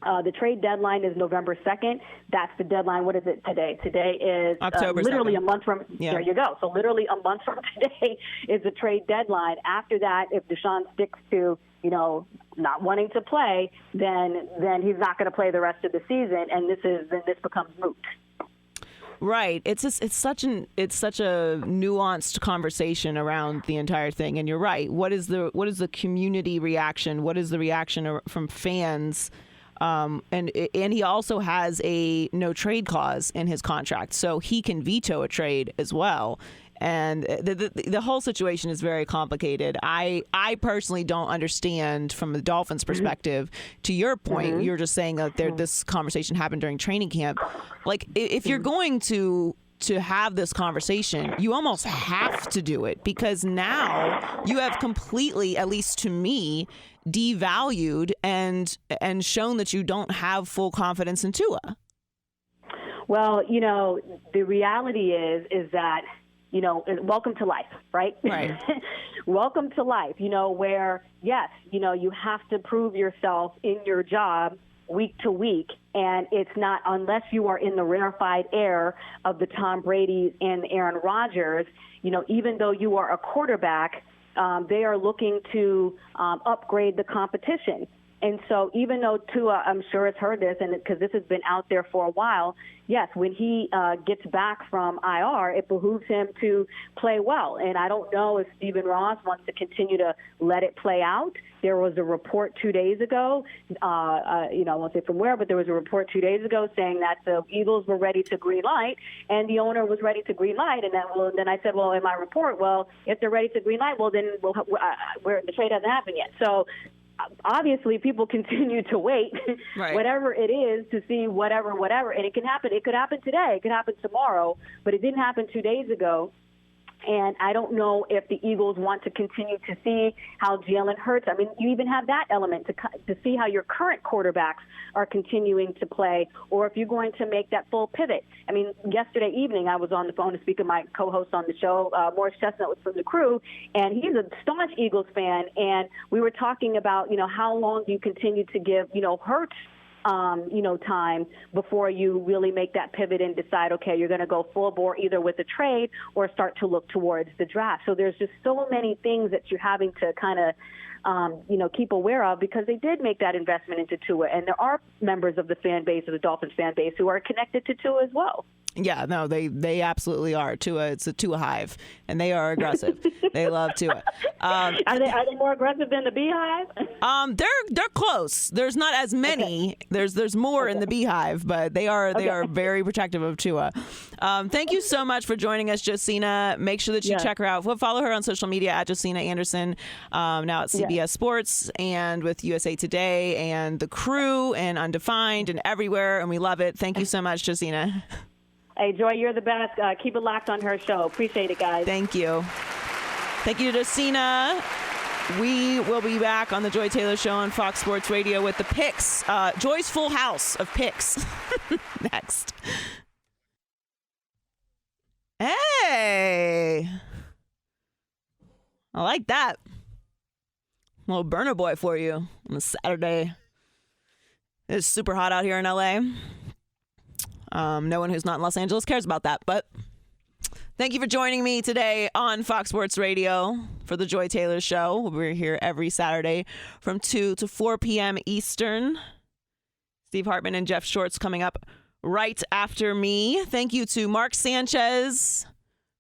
the trade deadline is November 2nd. That's the deadline. What is it today? Today is October literally 2nd. a month from. Yeah. There you go. So literally a month from today is the trade deadline. After that, if Deshaun sticks to not wanting to play, then he's not going to play the rest of the season, and this becomes moot. Right. It's such a nuanced conversation around the entire thing. And you're right. What is the community reaction? What is the reaction from fans? And he also has a no trade clause in his contract, so he can veto a trade as well. And the whole situation is very complicated. I personally don't understand from the Dolphins' perspective. To your point, you're just saying that this conversation happened during training camp. Like, if you're going to have this conversation, you almost have to do it, because now you have completely, at least to me, devalued and shown that you don't have full confidence in Tua. Well, the reality is that, welcome to life, right? Right. Welcome to life, where, yes, you have to prove yourself in your job week to week, and it's not, unless you are in the rarefied air of the Tom Brady's and Aaron Rodgers, even though you are a quarterback, they are looking to upgrade the competition. And so even though Tua, I'm sure, has heard this, and because this has been out there for a while, yes, when he gets back from IR, it behooves him to play well. And I don't know if Stephen Ross wants to continue to let it play out. There was a report 2 days ago, I won't say from where, but there was a report 2 days ago saying that the Eagles were ready to green light, and the owner was ready to green light. And then I said, well, in my report, if they're ready to green light, well, then the trade hasn't happened yet. So obviously people continue to wait, right, whatever it is, to see whatever, and it can happen. It could happen today. It could happen tomorrow, but it didn't happen 2 days ago. And I don't know if the Eagles want to continue to see how Jalen Hurts. I mean, you even have that element to see how your current quarterbacks are continuing to play, or if you're going to make that full pivot. I mean, yesterday evening I was on the phone to speak to my co-host on the show, Morris Chestnut, was from the crew, and he's a staunch Eagles fan, and we were talking about, how long do you continue to give, Hurts time before you really make that pivot and decide, okay, you're going to go full bore either with a trade or start to look towards the draft. So there's just so many things that you're having to kind of, keep aware of, because they did make that investment into Tua. And there are members of the fan base, of the Dolphins fan base, who are connected to Tua as well. Yeah, no, they absolutely are. Tua, it's a Tua hive, and they are aggressive. They love Tua. Are they more aggressive than the Beehive? They're close. There's not as many. Okay. There's more in the Beehive, but they are very protective of Tua. Thank you so much for joining us, Josina. Make sure that you check her out. Follow her on social media at Josina Anderson. Now at CBS Sports and with USA Today and The Crew and Undefined and everywhere, and we love it. Thank you so much, Josina. Hey, Joy, you're the best. Keep it locked on her show. Appreciate it, guys. Thank you. Thank you to Josina. We will be back on the Joy Taylor Show on Fox Sports Radio with the picks. Joy's full house of picks. Next. Hey. I like that. A little burner boy for you on a Saturday. It's super hot out here in LA. No one who's not in Los Angeles cares about that, but thank you for joining me today on Fox Sports Radio for the Joy Taylor Show. We're here every Saturday from 2 to 4 p.m. Eastern. Steve Hartman and Jeff Shorts coming up right after me. Thank you to Mark Sanchez,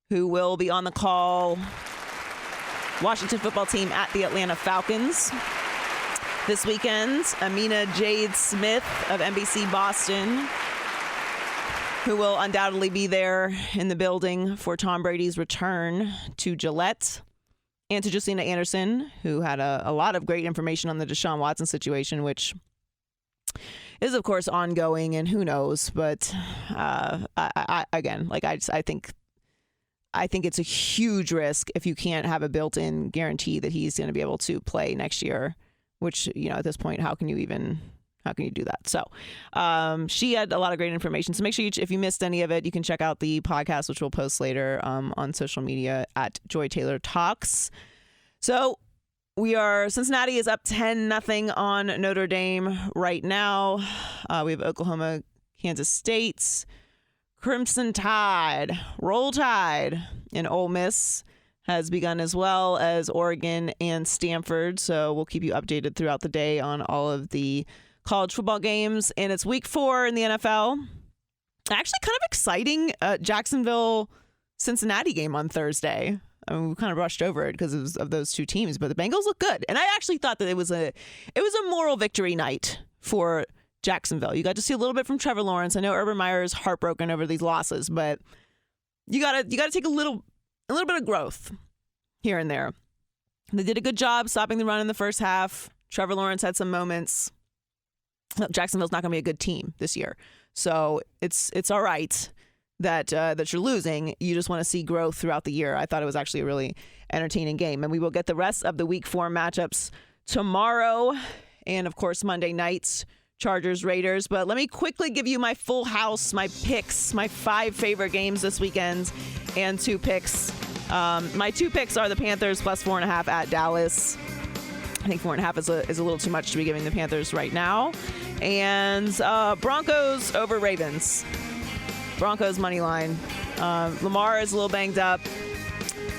who will be on the call. Washington football team at the Atlanta Falcons. this weekend. Amina Jade Smith of NBC Boston, who will undoubtedly be there in the building for Tom Brady's return to Gillette. And to Josina Anderson, who had a lot of great information on the Deshaun Watson situation, which is, of course, ongoing, and who knows. But I think it's a huge risk if you can't have a built-in guarantee that he's going to be able to play next year, which, at this point, how can you do that? So she had a lot of great information. So make sure if you missed any of it, you can check out the podcast, which we'll post later on social media at Joy Taylor Talks. So Cincinnati is up 10-0 on Notre Dame right now. We have Oklahoma, Kansas State, Crimson Tide, Roll Tide, and Ole Miss has begun, as well as Oregon and Stanford. So we'll keep you updated throughout the day on all of the college football games. And it's week 4 in the NFL. Actually kind of exciting Jacksonville-Cincinnati game on Thursday. I mean, we kind of rushed over it because of those two teams, but the Bengals look good. And I actually thought that it was a moral victory night for Jacksonville. You got to see a little bit from Trevor Lawrence. I know Urban Meyer is heartbroken over these losses, but you got to take a little bit of growth here and there. They did a good job stopping the run in the first half. Trevor Lawrence had some moments. Jacksonville's not going to be a good team this year. So it's all right that you're losing. You just want to see growth throughout the year. I thought it was actually a really entertaining game. And we will get the rest of the week 4 matchups tomorrow. And, of course, Monday nights, Chargers, Raiders. But let me quickly give you my full house, my picks, my 5 favorite games this weekend, and 2 picks. My 2 picks are the Panthers plus 4.5 at Dallas. I think 4.5 is a little too much to be giving the Panthers right now. And Broncos over Ravens. Broncos money line. Lamar is a little banged up.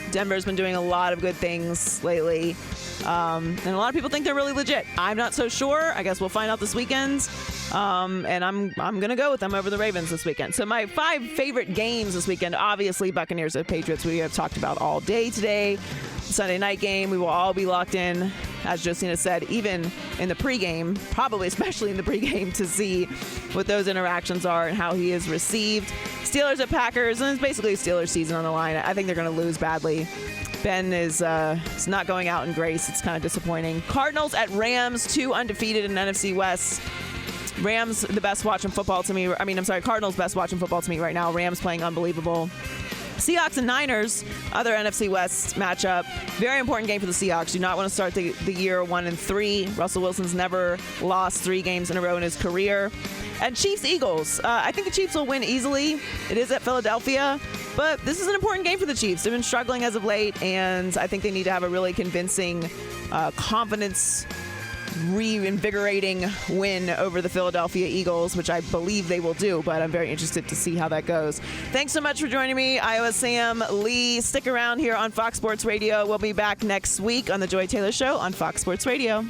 Denver's been doing a lot of good things lately. And a lot of people think they're really legit. I'm not so sure. I guess we'll find out this weekend. And I'm going to go with them over the Ravens this weekend. So my 5 favorite games this weekend, obviously Buccaneers at Patriots, we have talked about all day today. Sunday night game, we will all be locked in, as Josina said, even in the pregame, probably especially in the pregame, to see what those interactions are and how he is received. Steelers at Packers, and it's basically a Steelers season on the line. I think they're going to lose badly. Ben is not going out in grace. It's kind of disappointing. Cardinals at Rams, 2 undefeated in NFC West. Rams the best watching football to me. Cardinals best watching football to me right now. Rams playing unbelievable. Seahawks and Niners, other NFC West matchup. Very important game for the Seahawks. Do not want to start the year 1-3. Russell Wilson's never lost 3 games in a row in his career. And Chiefs-Eagles. I think the Chiefs will win easily. It is at Philadelphia. But this is an important game for the Chiefs. They've been struggling as of late, and I think they need to have a really convincing confidence reinvigorating win over the Philadelphia Eagles, which I believe they will do, but I'm very interested to see how that goes. Thanks so much for joining me, Iowa Sam, Lee. Stick around here on Fox Sports Radio. We'll be back next week on The Joy Taylor Show on Fox Sports Radio.